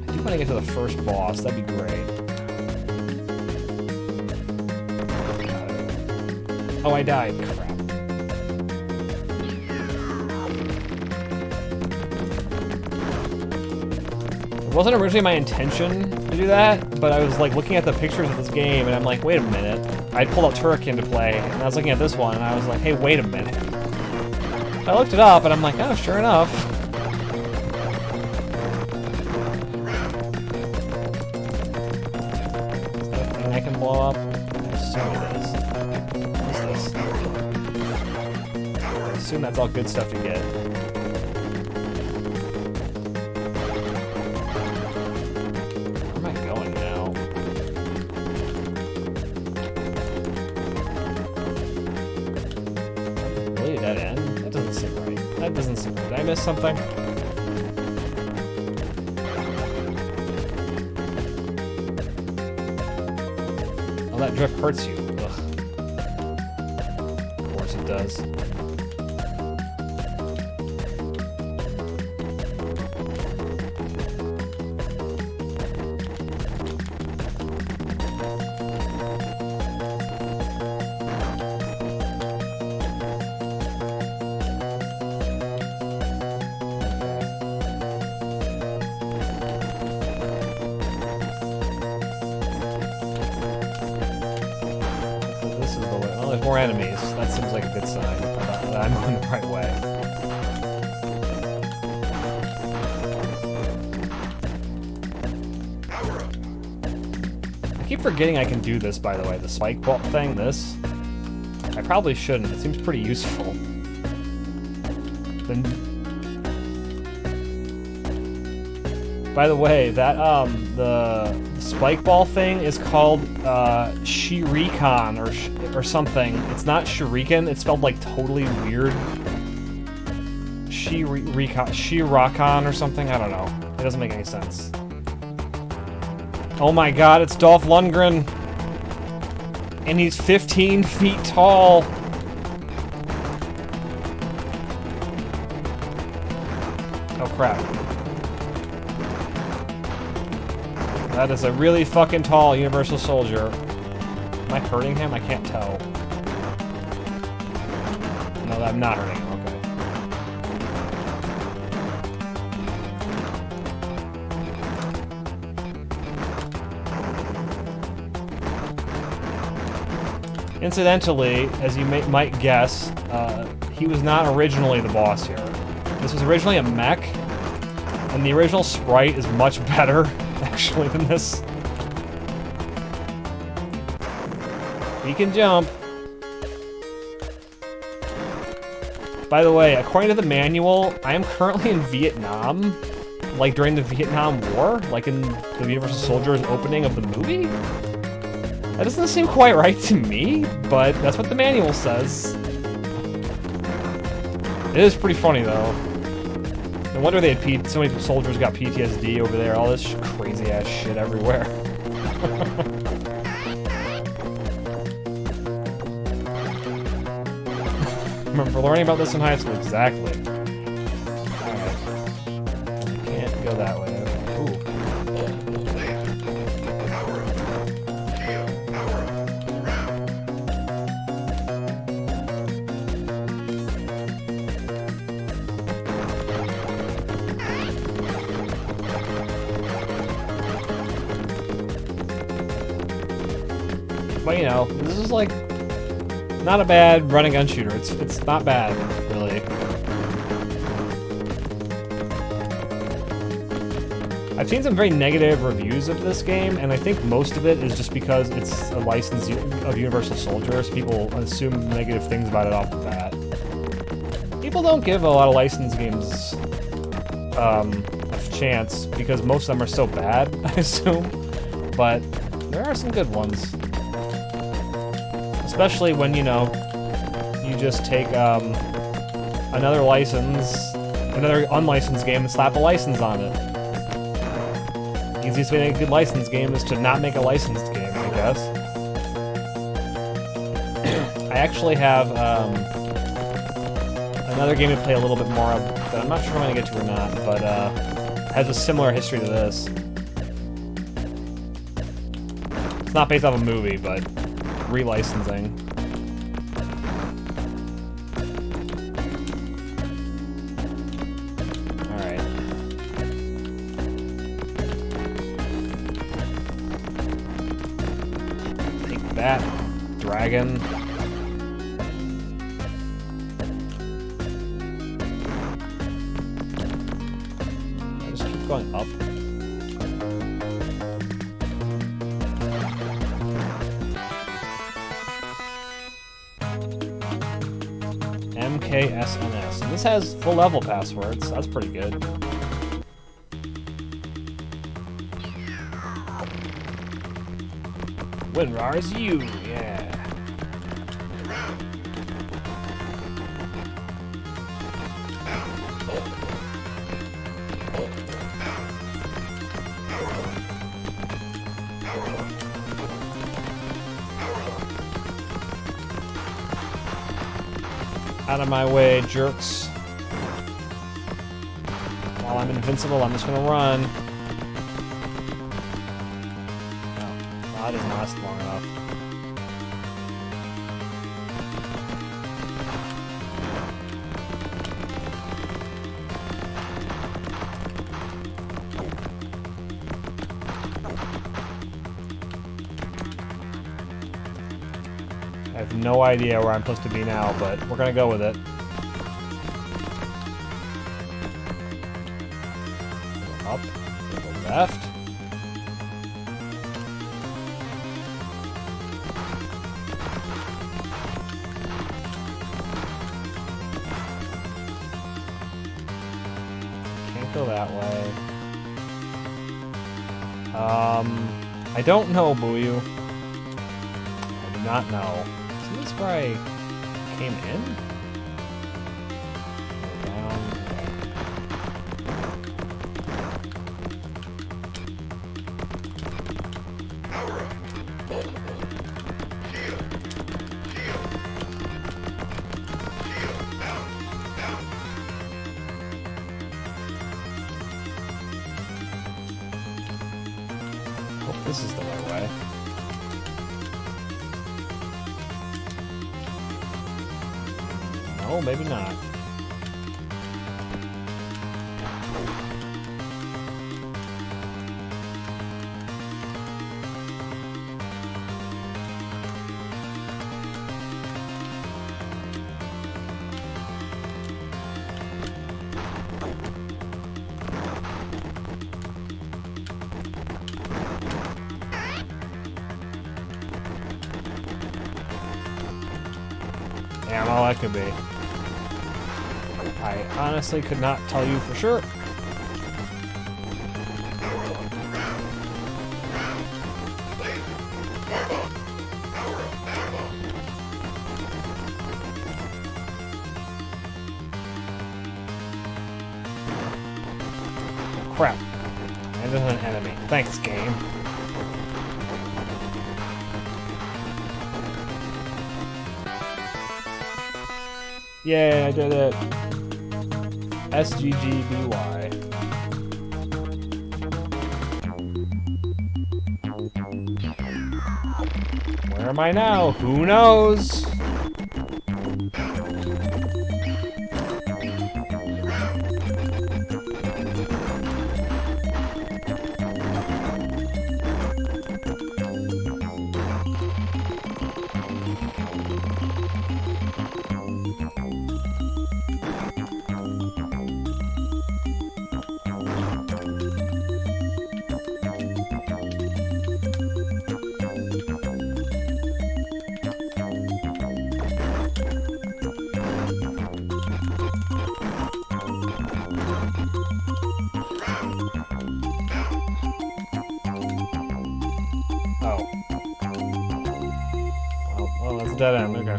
I do want to get to the first boss, that'd be great. Oh, I died. Crap. It wasn't originally my intention to do that, but I was like looking at the pictures of this game and I'm like, wait a minute. I pulled out Turrican to play and I was looking at this one and I was like, hey, wait a minute. I looked it up and I'm like, oh, sure enough. Is that a thing I can blow up? I assume it is. I assume that's all good stuff to get. Where am I going now? Really, dead end? That doesn't seem right. That doesn't seem right. Did I miss something? Oh, that drift hurts you. Ugh. Of course it does. More enemies. That seems like a good sign that I'm going the right way. keep forgetting I can do this, by the way. The spike ball thing, this. I probably shouldn't. It seems pretty useful. By the way, that, the spike ball thing is called, Shuriken, or something. It's not Shuriken, it's spelled, like, totally weird. Shirakan or something? I don't know. It doesn't make any sense. Oh my god, it's Dolph Lundgren! And he's 15 feet tall! Oh crap. That is a really fucking tall Universal Soldier. Am I hurting him? I can't tell. No, I'm not hurting him. Incidentally, as you might guess, he was not originally the boss here. This was originally a mech, and the original sprite is much better, actually, than this. He can jump. By the way, according to the manual, I am currently in Vietnam, like during the Vietnam War, like in the Universal Soldier's opening of the movie? That doesn't seem quite right to me, but that's what the manual says. It is pretty funny, though. No wonder they had so many soldiers got PTSD over there. All this crazy-ass shit everywhere. Remember learning about this in high school? Exactly. Alright. Can't go that way. Ooh. But you know, this is like not a bad run and gun shooter. It's not bad, really. I've seen some very negative reviews of this game, and I think most of it is just because it's a license of Universal Soldier, so people assume negative things about it off the bat. People don't give a lot of licensed games a chance because most of them are so bad, I assume. But there are some good ones. Especially when, you know, you just take another license, another unlicensed game and slap a license on it. The easiest way to make a good licensed game is to not make a licensed game, I guess. I actually have another game to play a little bit more of that I'm not sure if I'm going to get to or not, but has a similar history to this. It's not based off a movie, but relicensing. Alright. Take that, dragon. I just keep going up. MKSNS. And this has full level passwords, so that's pretty good. WinRAR is you, yeah. Out of my way, jerks. While I'm invincible, I'm just gonna run. No, that doesn't last long enough. I have no idea where I'm supposed to be now, but we're gonna go with it. Go up, go left. Can't go that way. I don't know, Booyu. I do not know. Is this where I came in? Down. Hope this is the right way. No, maybe not. Damn, all that could be. I honestly could not tell you for sure. Oh, crap. And there's an enemy. Thanks, game. Yay, I did it. SGGBY. Where am I now? Who knows? Oh, that's a dead end. Okay.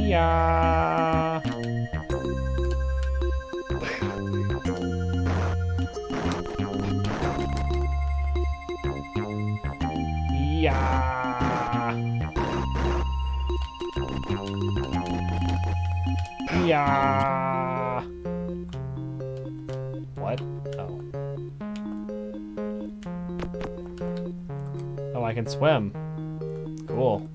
Yeah. Yeah. Yeah. What? Oh. Oh, I can swim. Cool.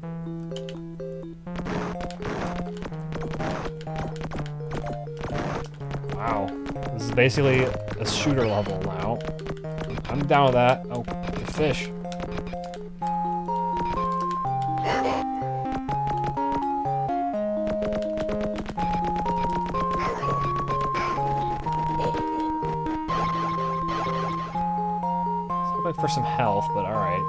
Wow. This is basically a shooter level now. I'm down with that. Oh, the fish. Hoping for some health, but alright.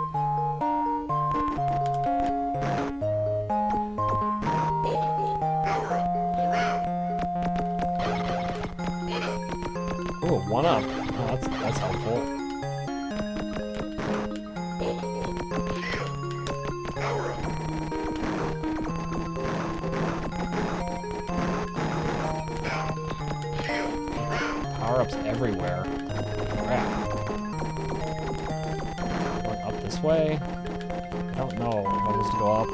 Ooh, 1-up. Oh, that's helpful. Power-ups everywhere. Crap. Going up this way. I don't know if I'm supposed to go up.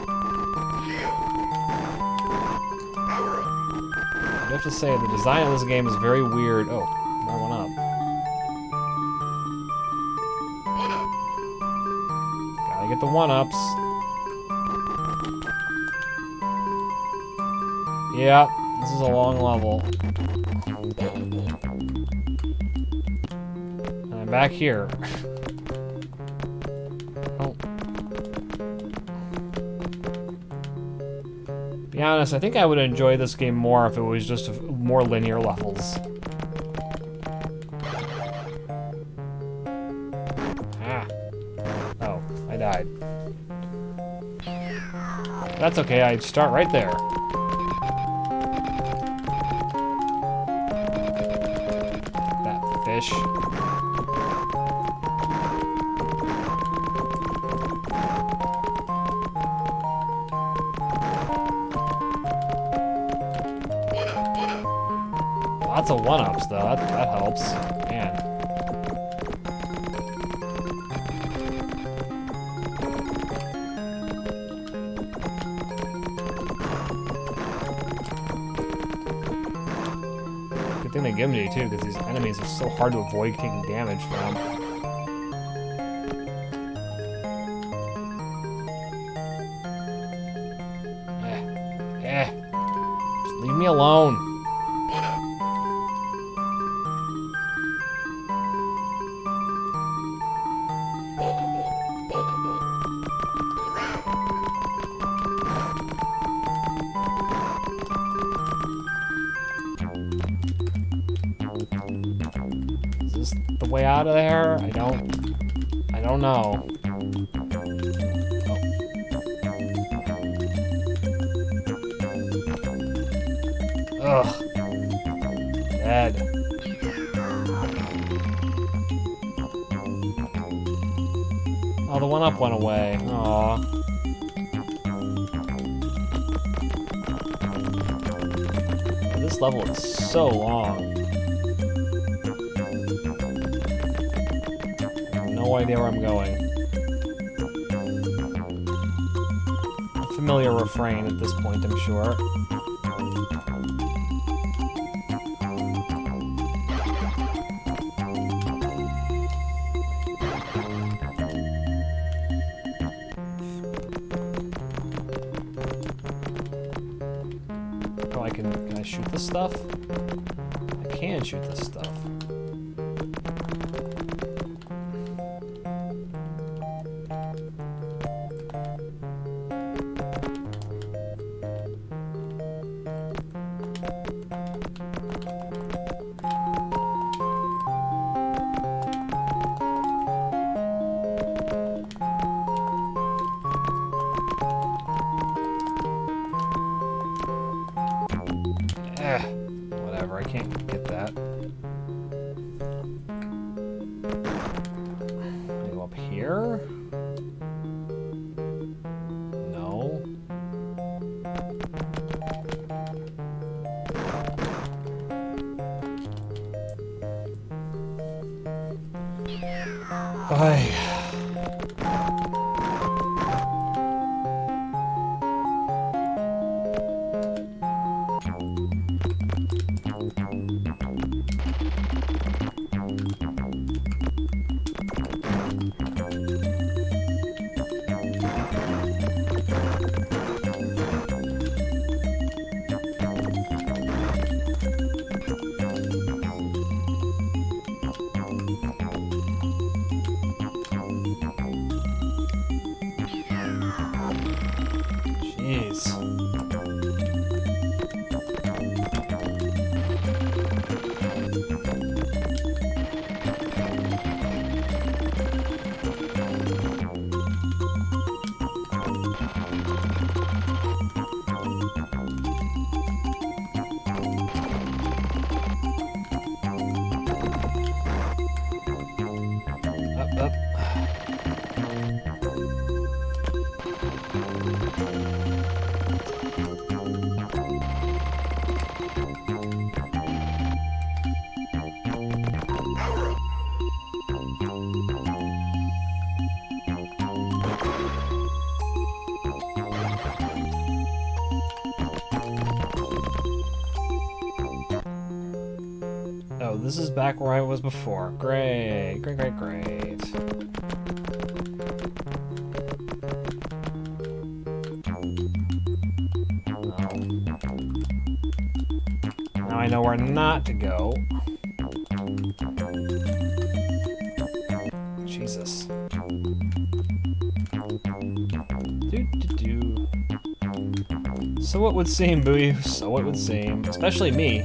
I have to say, the design of this game is very weird. Oh, I went up. Gotta get the 1-ups. Yeah, this is a long level. And I'm back here. Oh. Be honest, I think I would enjoy this game more if it was just more linear levels. Ah. Oh, I died. That's okay, I'd start right there. That fish. Lots of one-ups, though. That helps. Man. Good thing they give them to you, too, because these enemies are so hard to avoid taking damage from. Just leave me alone. Is this the way out of there? I don't know. Oh. Ugh. Dead. Oh, the one up went away. Aw. This level is so long. No idea where I'm going. A familiar refrain at this point, I'm sure. Oh, can I shoot this stuff? I can shoot this stuff. Whatever, I can't get that. Can I go up here? No. Bye. Jeez. Up. Oh, this is back where I was before. Great. Now I know where not to go. Jesus. So it would seem, Boo. So it would seem. Especially me.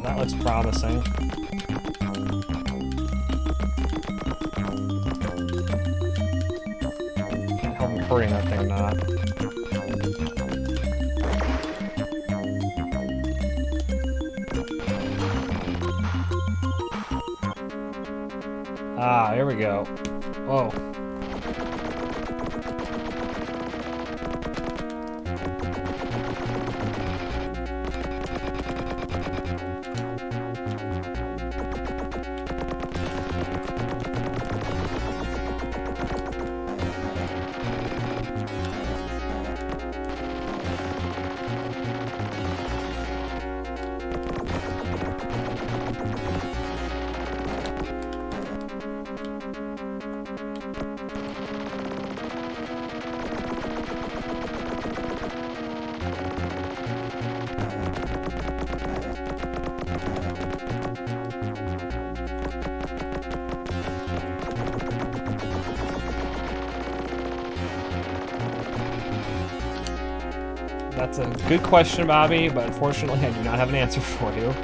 That looks promising. hurting that thing or not. Ah, here we go. Whoa. That's a good question, Bobby, but unfortunately I do not have an answer for you.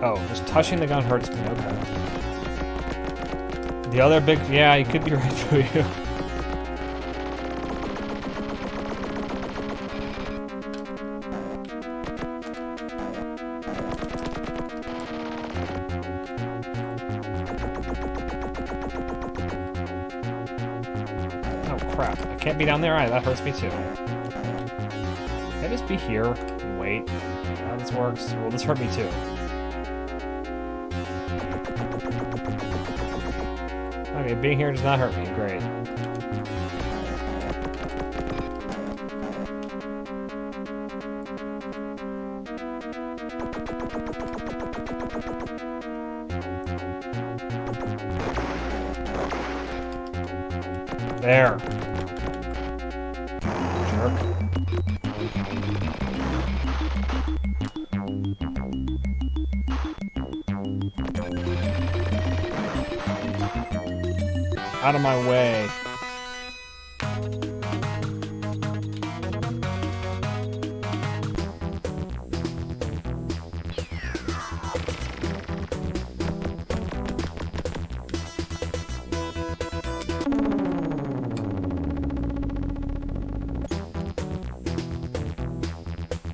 Oh, just touching the gun hurts me, okay. The other big... yeah, you could be right, for you. Oh, crap. I can't be down there either. That hurts me, too. Can I just be here and wait? How this works? Will this hurt me, too? Okay, being here does not hurt me. Great. There. Jerk. Out of my way.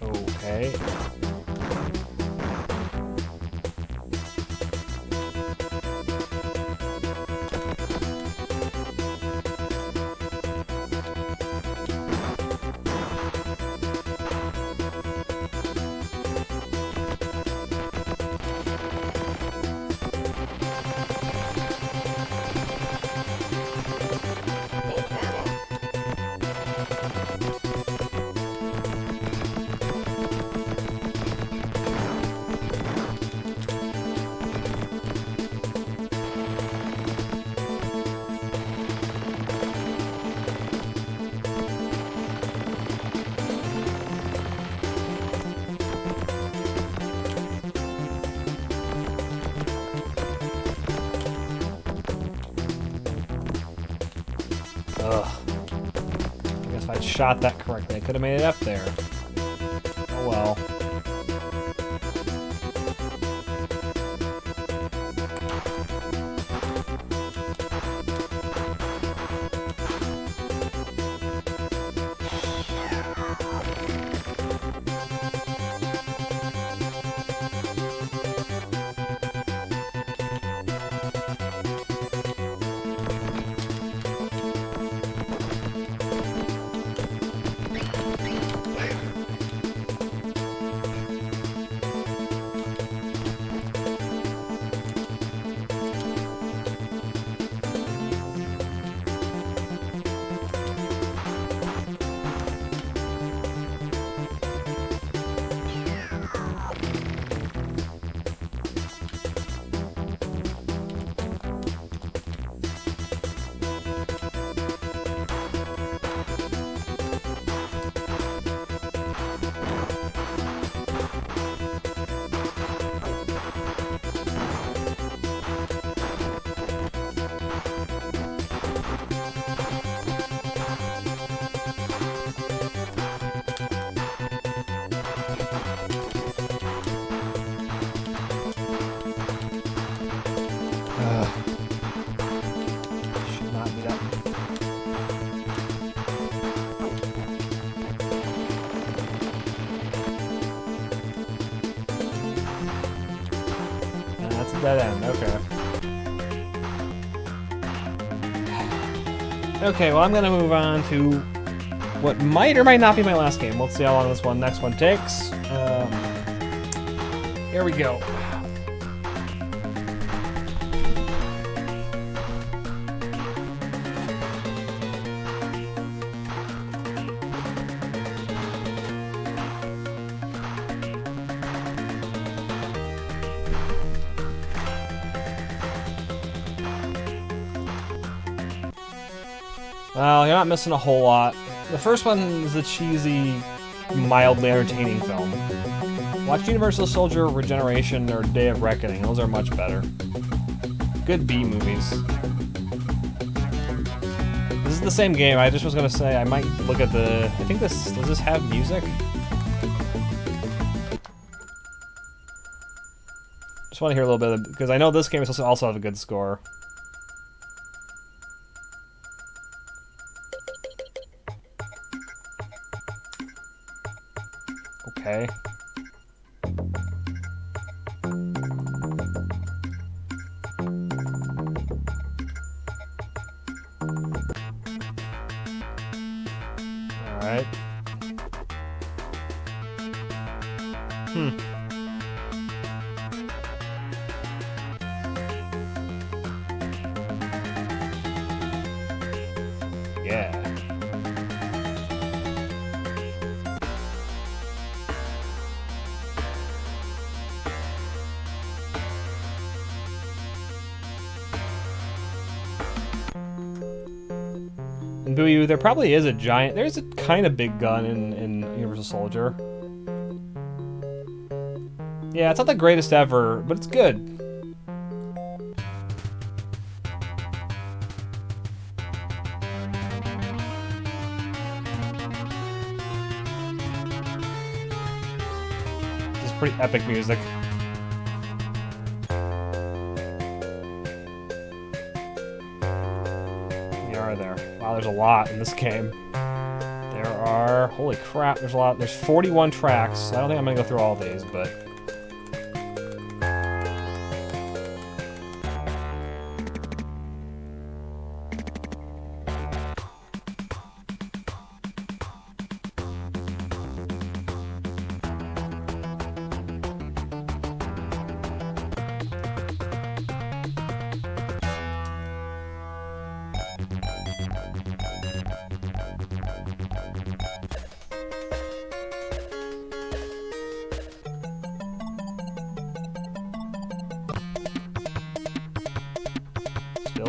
Okay. Ugh. I guess if I'd shot that correctly, I could have made it up there. Oh well. That's a dead end. Okay. Okay, well, I'm gonna move on to what might or might not be my last game. We'll see how long this next one takes. Here we go. Well, you're not missing a whole lot. The first one is a cheesy, mildly entertaining film. Watch Universal Soldier, Regeneration, or Day of Reckoning. Those are much better. Good B movies. This is the same game. I just was gonna say I might look at the. I think does this have music? Just want to hear a little bit because I know this game is supposed to also have a good score. Okay. Alright. Yeah. In Boo, there probably is a giant. There's a kind of big gun in Universal Soldier. Yeah, it's not the greatest ever, but it's good. This is pretty epic music. There. Wow, there's a lot in this game. There are, holy crap, there's a lot. There's 41 tracks. I don't think I'm gonna go through all these, but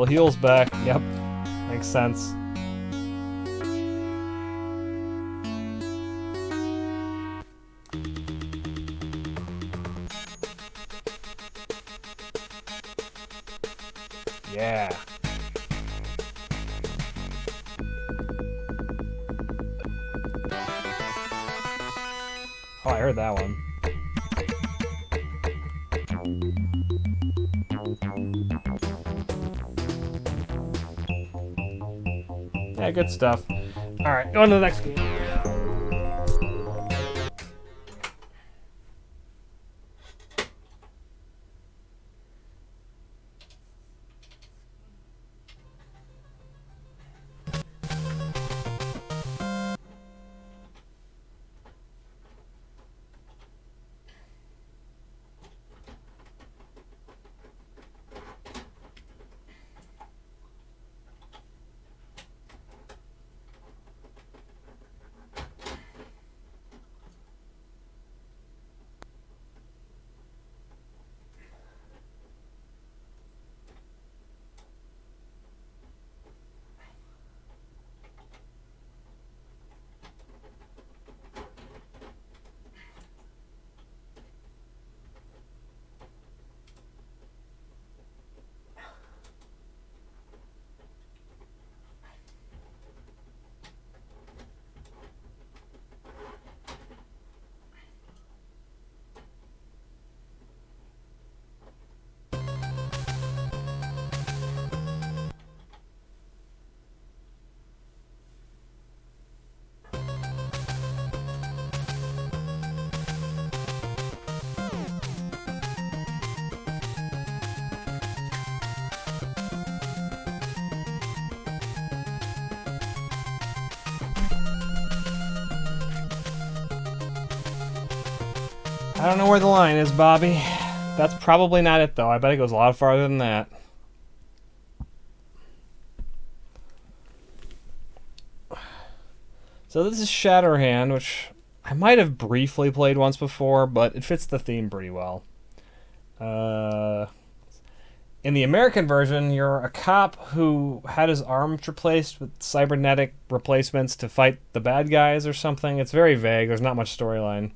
still heals back. Yep. Makes sense. Yeah. Oh, I heard that one. Yeah, good stuff. Alright, going to the next game. I don't know where the line is, Bobby. That's probably not it, though. I bet it goes a lot farther than that. So this is Shatterhand, which I might have briefly played once before, but it fits the theme pretty well. In the American version, you're a cop who had his arms replaced with cybernetic replacements to fight the bad guys or something. It's very vague. There's not much storyline.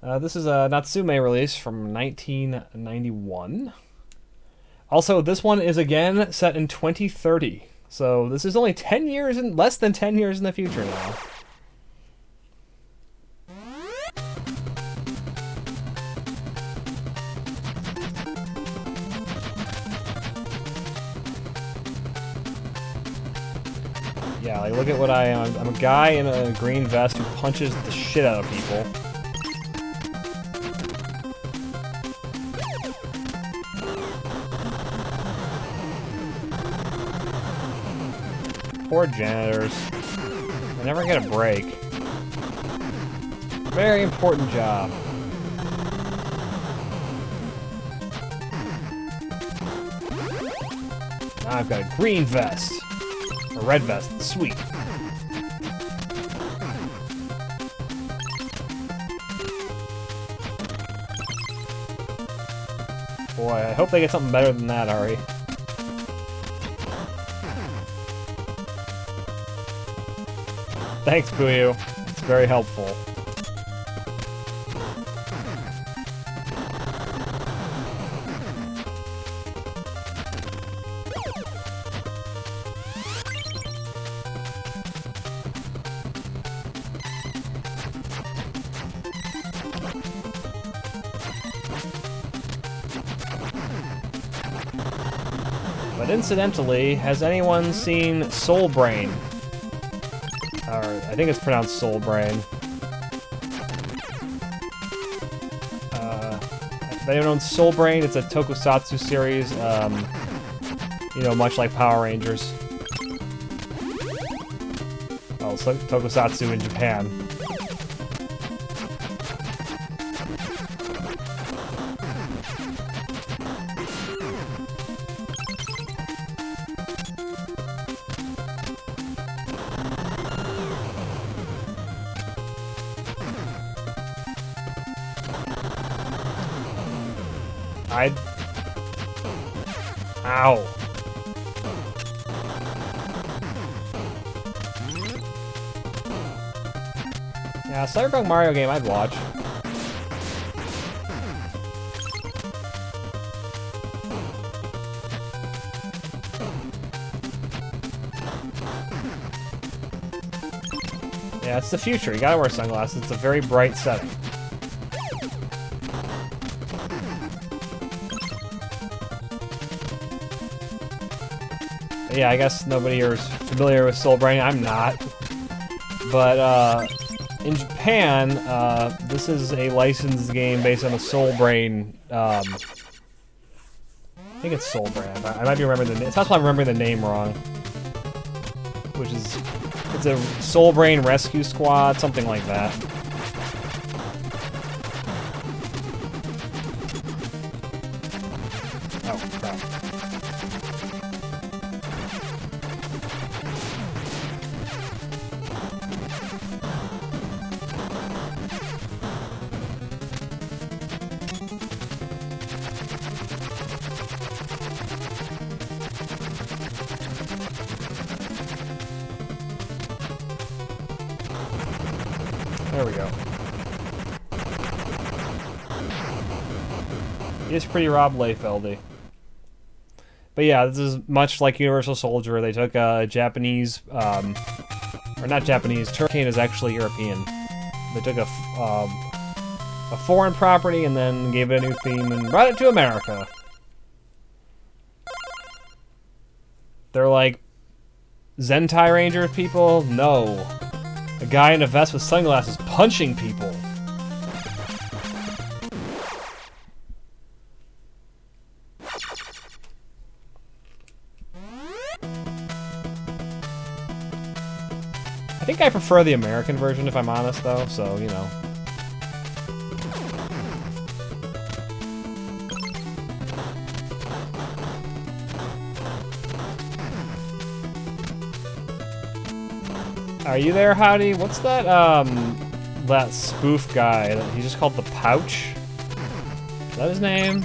This is a Natsume release from 1991. Also, this one is again set in 2030. So this is only 10 years and less than 10 years in the future now. Yeah, like look at what I am. I'm a guy in a green vest who punches the shit out of people. Poor janitors. They never get a break. Very important job. Now I've got a green vest. A red vest. Sweet. Boy, I hope they get something better than that, Ari. Thanks, Puyo. It's very helpful. But incidentally, has anyone seen Soul Brain? Or, I think it's pronounced Soul Brain. If anyone owns Soul Brain, it's a tokusatsu series, you know, much like Power Rangers. Oh, it's like tokusatsu in Japan. Ow. Yeah, Cyberpunk Mario game I'd watch. Yeah, it's the future. You gotta wear sunglasses. It's a very bright setting. Yeah, I guess nobody here is familiar with Soul Brain. I'm not. But in Japan, this is a licensed game based on a Soul Brain. I think it's Soul Brain. I might be remembering the name. It's possible I'm remembering the name wrong. Which is, it's a Soul Brain Rescue Squad, something like that. Oh, crap. There we go. He is pretty Rob Liefeldy. But yeah, this is much like Universal Soldier. They took a Japanese, or not Japanese, Turkane is actually European. They took a foreign property and then gave it a new theme and brought it to America. They're like Zentai Ranger people? No. A guy in a vest with sunglasses punching people. I think I prefer the American version, if I'm honest, though, so, you know. Are you there, Howdy? What's that, that spoof guy that he's just called the Pouch? Is that his name?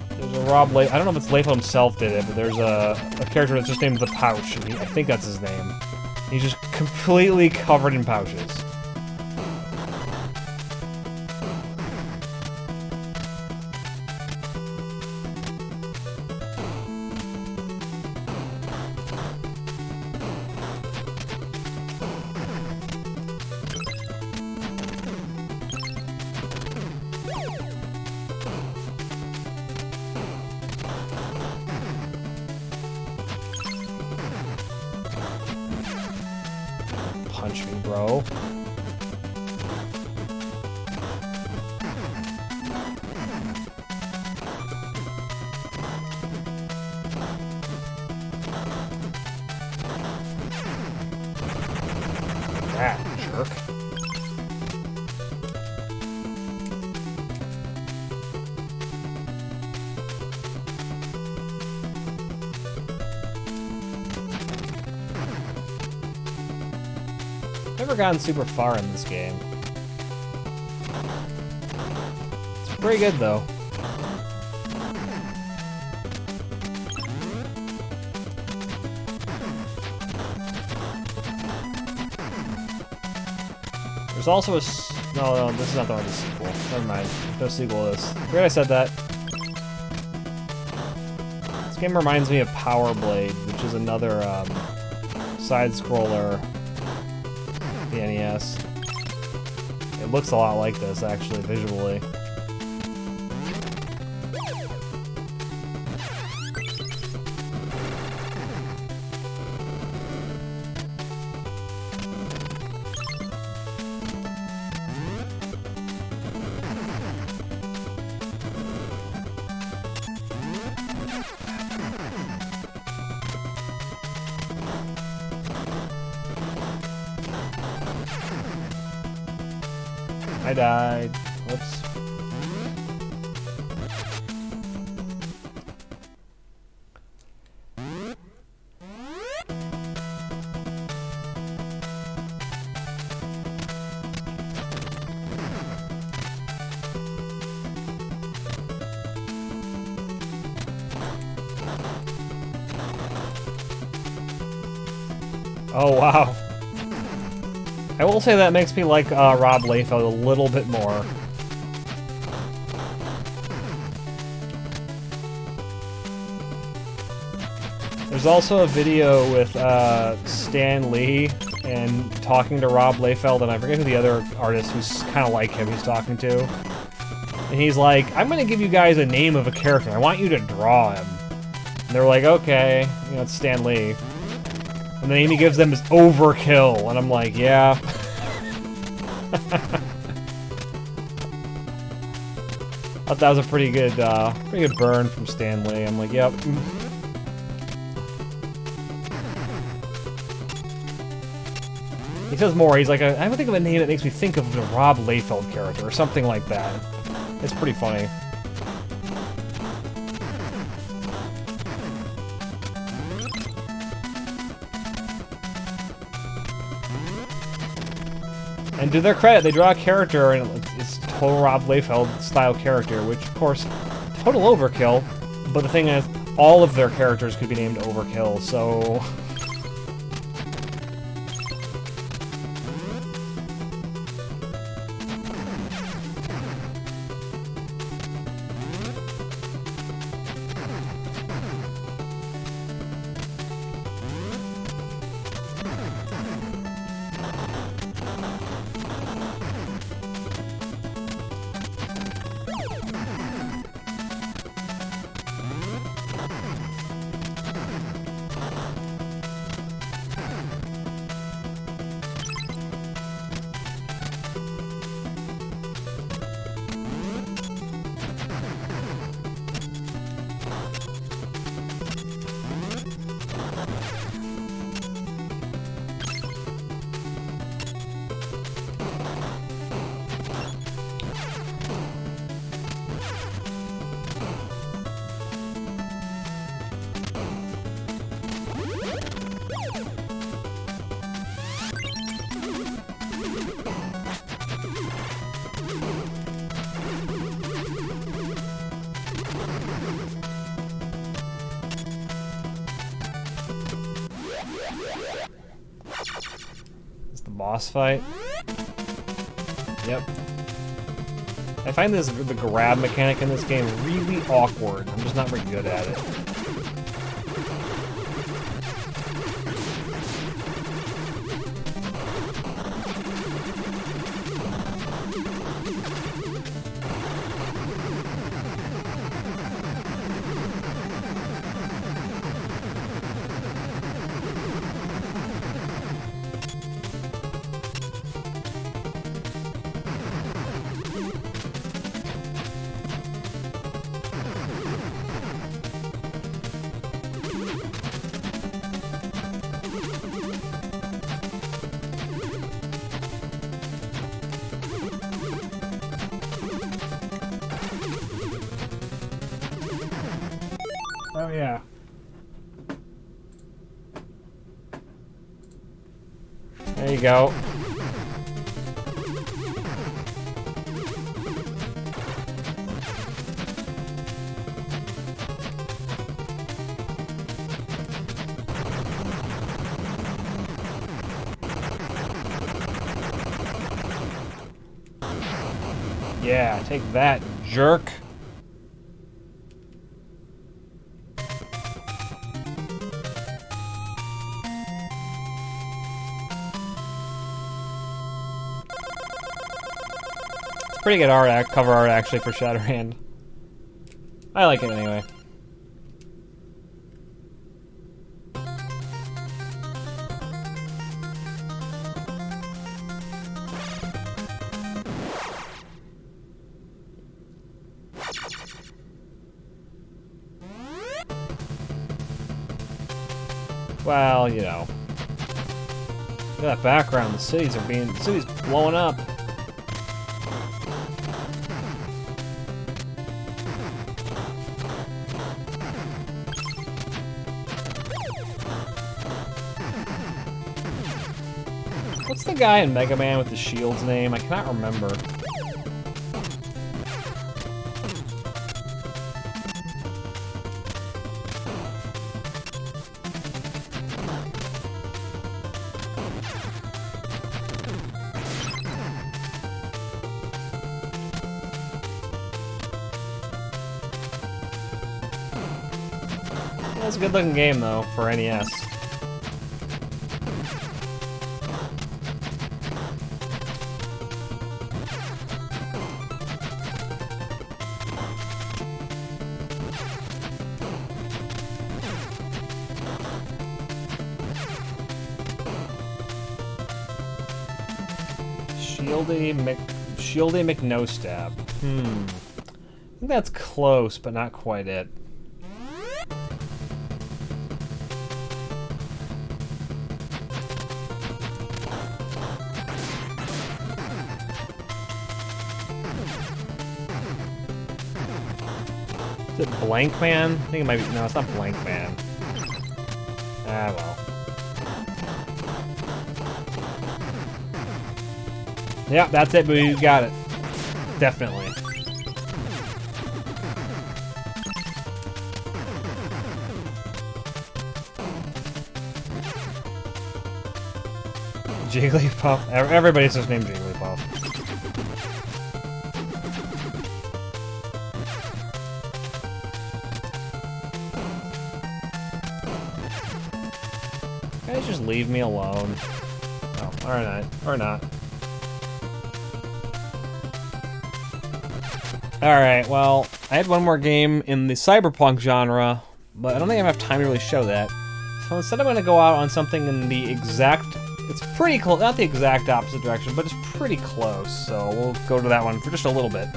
There's a Rob I don't know if it's Layfield himself did it, but there's a character that's just named the Pouch. And I think that's his name. He's just completely covered in pouches. Punch me, bro. That jerk. Never gotten super far in this game. It's pretty good though. There's also a no, this is not the one with the sequel. Never mind. No sequel to this. Forget I said that. This game reminds me of Power Blade, which is another side-scroller. The NES. It looks a lot like this, actually, visually. I died. Whoops. Oh, wow. I will say that makes me like Rob Liefeld a little bit more. There's also a video with Stan Lee and talking to Rob Liefeld, and I forget who the other artist who's kind of like him he's talking to. And he's like, I'm going to give you guys a name of a character. I want you to draw him. And they're like, okay. You know, it's Stan Lee. And the name he gives them is Overkill, and I'm like, yeah. Thought that was a pretty good burn from Stan Lee. I'm like, yep. He says more. He's like, I would think of a name that makes me think of the Rob Liefeld character or something like that. It's pretty funny. And to their credit, they draw a character, and it's total Rob Liefeld style character, which, of course, total overkill. But the thing is, all of their characters could be named Overkill, so... boss fight. Yep. I find the grab mechanic in this game really awkward. I'm just not very good at it. Oh yeah. There you go. Yeah, take that, jerk. Pretty good art, cover art actually for Shatterhand. I like it anyway. Well, you know. Look at that background. The city's blowing up. What's the guy in Mega Man with the shield's name? I cannot remember. That's a good looking game though for NES. Shieldy McNostab. I think that's close, but not quite it. Is it Blank Man? I think it might be. No, it's not Blank Man. Ah, well. Yeah, that's it, but you got it. Definitely. Jigglypuff. Everybody's just named Jigglypuff. Guys, just leave me alone. Oh, alright. Or not. Alright, well, I had one more game in the cyberpunk genre, but I don't think I have time to really show that. So instead I'm going to go out on something in the exact... It's pretty close, not the exact opposite direction, but it's pretty close. So we'll go to that one for just a little bit.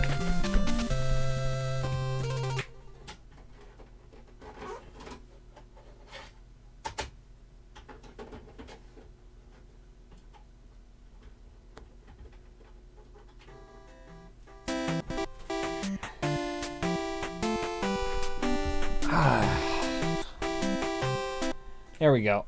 There we go.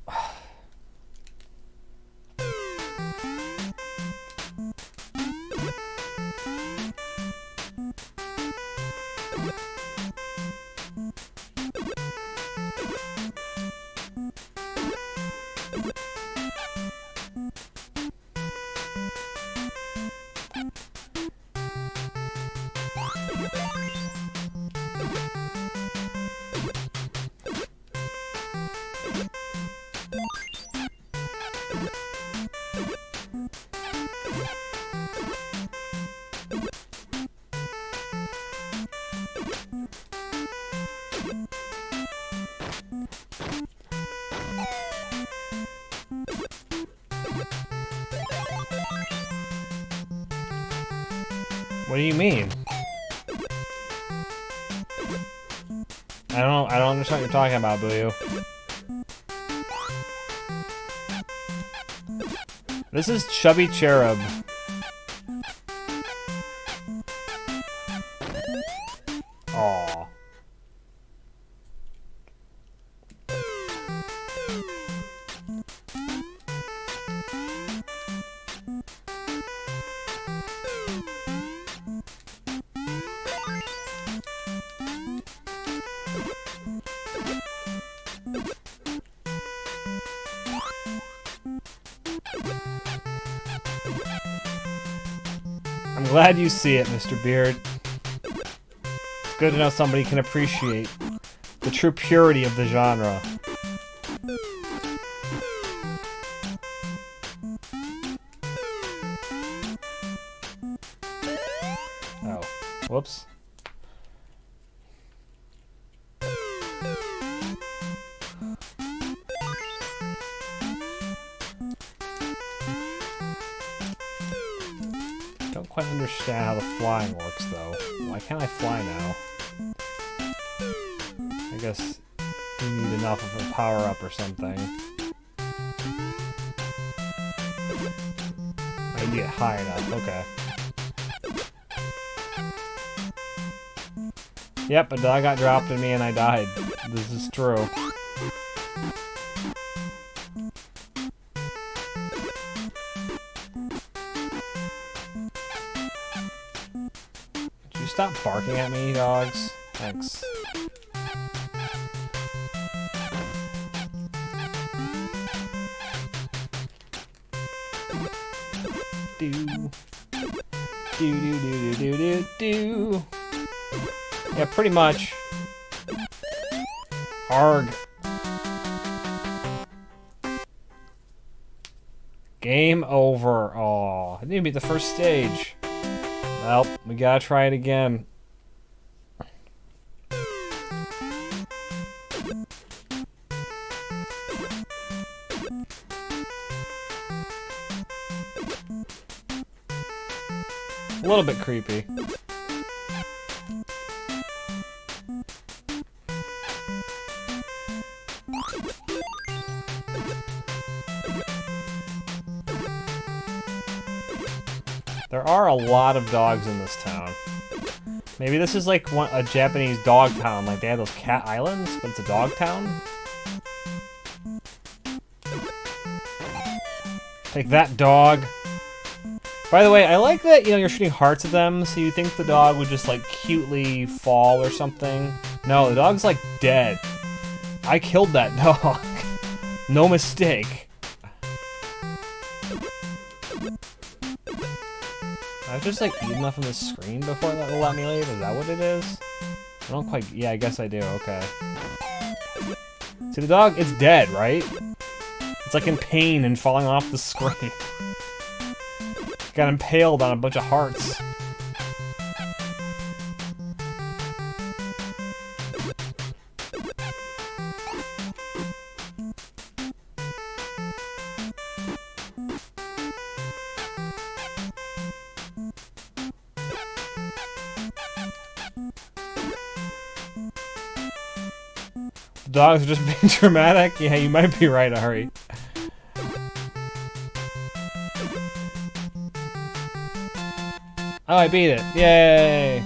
What do you mean? I don't understand what you're talking about, Boo. This is Chubby Cherub. Aww. I'm glad you see it, Mr. Beard. It's good to know somebody can appreciate the true purity of the genre. Oh, whoops. Don't quite understand how the flying works, though. Why can't I fly now? I guess you need enough of a power-up or something. I need to get high enough, okay. Yep, a dog got dropped in me and I died. This is true. Would you stop barking at me, dogs? Thanks. Do. Do do do do do do. Yeah, pretty much. Arg. Game over. Aw, I didn't even beat the first stage. Well, we gotta try it again. A little bit creepy. There are a lot of dogs in this town. Maybe this is like a Japanese dog town, like they have those cat islands, but it's a dog town. Take that, dog. By the way, I like that, you know, you're shooting hearts at them, so you think the dog would just, like, cutely fall or something. No, the dog's, like, dead. I killed that dog. No mistake. I just, like, eat enough of the screen before that will let me leave? Is that what it is? I don't quite... Yeah, I guess I do. Okay. See, the dog, it's dead, right? It's, like, in pain and falling off the screen. Got impaled on a bunch of hearts. The dogs are just being dramatic? Yeah, you might be right, Ari. Oh, I beat it. Yay!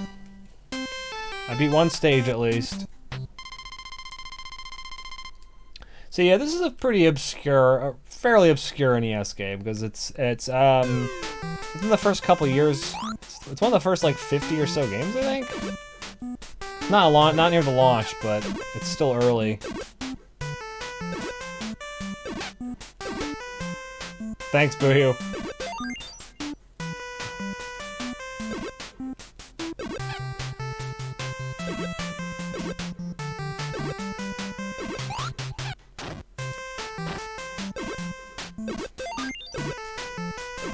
I beat one stage at least. So yeah, this is a pretty obscure, fairly obscure NES game because it's in the first couple years. It's one of the first like 50 or so games, I think. Not near the launch, but it's still early. Thanks, Boohoo.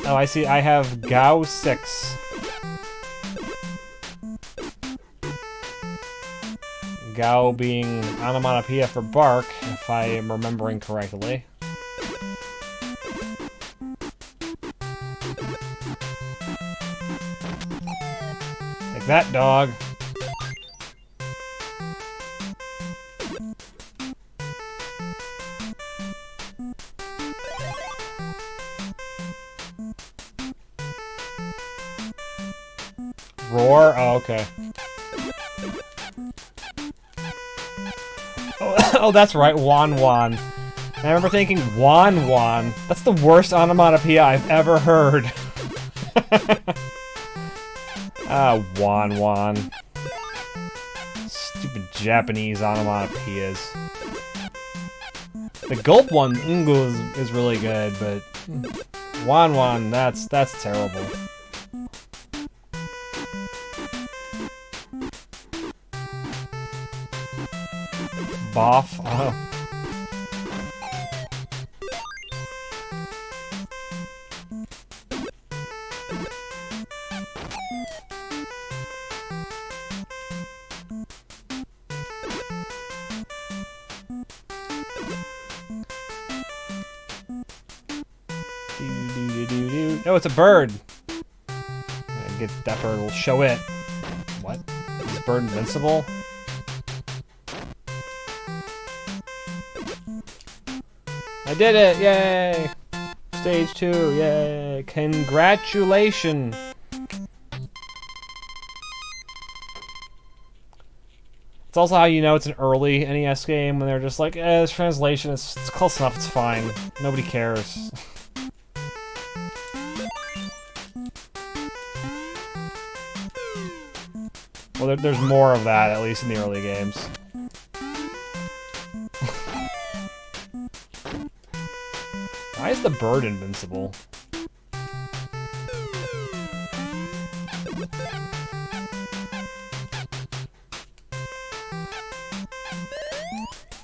Oh, I see. I have Gao 6. Gao being onomatopoeia for bark, if I am remembering correctly. that, dog. Roar? Oh, okay. Oh, that's right, Wan Wan. I remember thinking, Wan Wan? That's the worst onomatopoeia I've ever heard. Ah, Wan Wan. Stupid Japanese onomatopoeias. The gulp one, Ungu, is really good, but Wan Wan, that's terrible. Boff. Oh. No, it's a bird. Get that bird. Will show it. What? Is this bird invincible? I did it! Yay! Stage 2, yay! Congratulations! It's also how you know it's an early NES game when they're just like, this translation is it's close enough, it's fine. Nobody cares. Well, there's more of that, at least in the early games. Why is the bird invincible?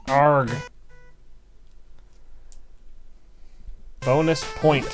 Arg. Bonus point.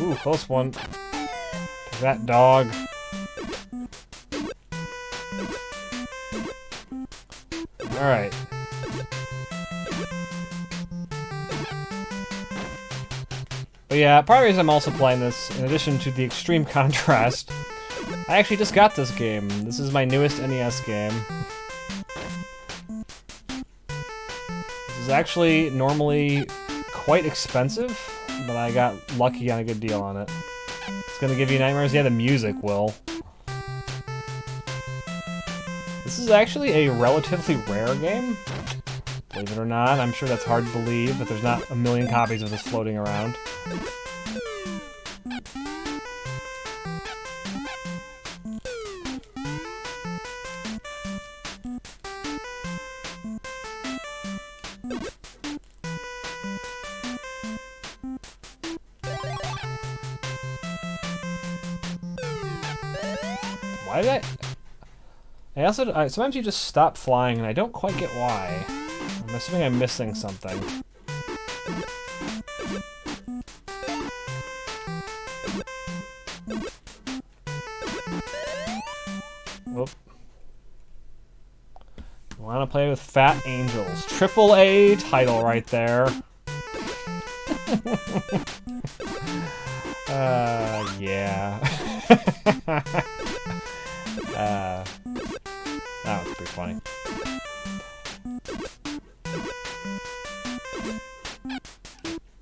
Ooh, close one. That dog. Alright. But yeah, part of the reason I'm also playing this, in addition to the extreme contrast, I actually just got this game. This is my newest NES game. This is actually normally quite expensive, but I got lucky on a good deal on it. It's gonna give you nightmares? Yeah, the music will. This is actually a relatively rare game. Believe it or not, I'm sure that's hard to believe, that there's not a million copies of this floating around. Why did I also sometimes you just stop flying and I don't quite get why. I'm assuming I'm missing something. Whoop. Wanna play with Fat Angels. AAA title right there. Yeah. That was pretty funny.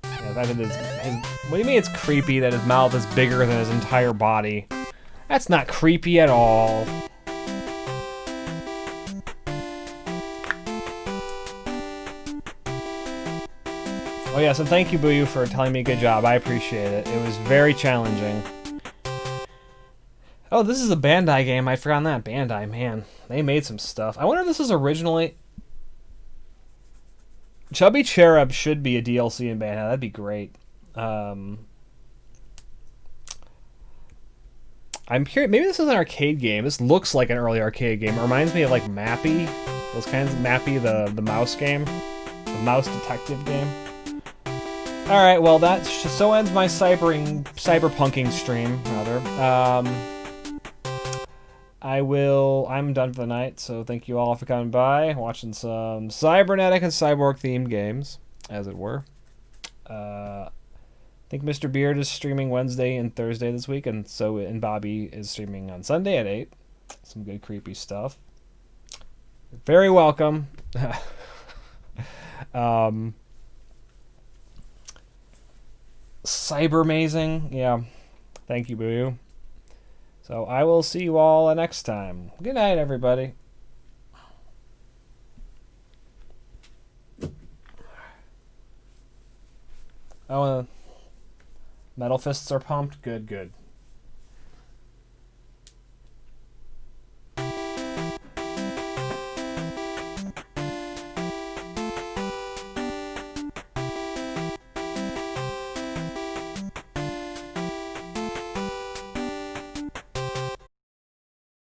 Yeah, that is what do you mean it's creepy that his mouth is bigger than his entire body? That's not creepy at all. Oh yes, and thank you, Boo, for telling me good job. I appreciate it. It was very challenging. Oh, this is a Bandai game. I forgot that. Bandai, man. They made some stuff. I wonder if this is originally... Chubby Cherub should be a DLC in Bandai. That'd be great. I'm curious. Maybe this is an arcade game. This looks like an early arcade game. It reminds me of like Mappy, those kinds of Mappy, the mouse game, the mouse detective game. All right, well that so ends my cyberpunking stream rather. I'm done for the night, so thank you all for coming by, watching some cybernetic and cyborg themed games, as it were. I think Mr. Beard is streaming Wednesday and Thursday this week, and Bobby is streaming on Sunday at 8. Some good creepy stuff. You're very welcome. Cybermazing, yeah. Thank you, Boo. So I will see you all next time. Good night, everybody. Oh, metal fists are pumped? Good, good.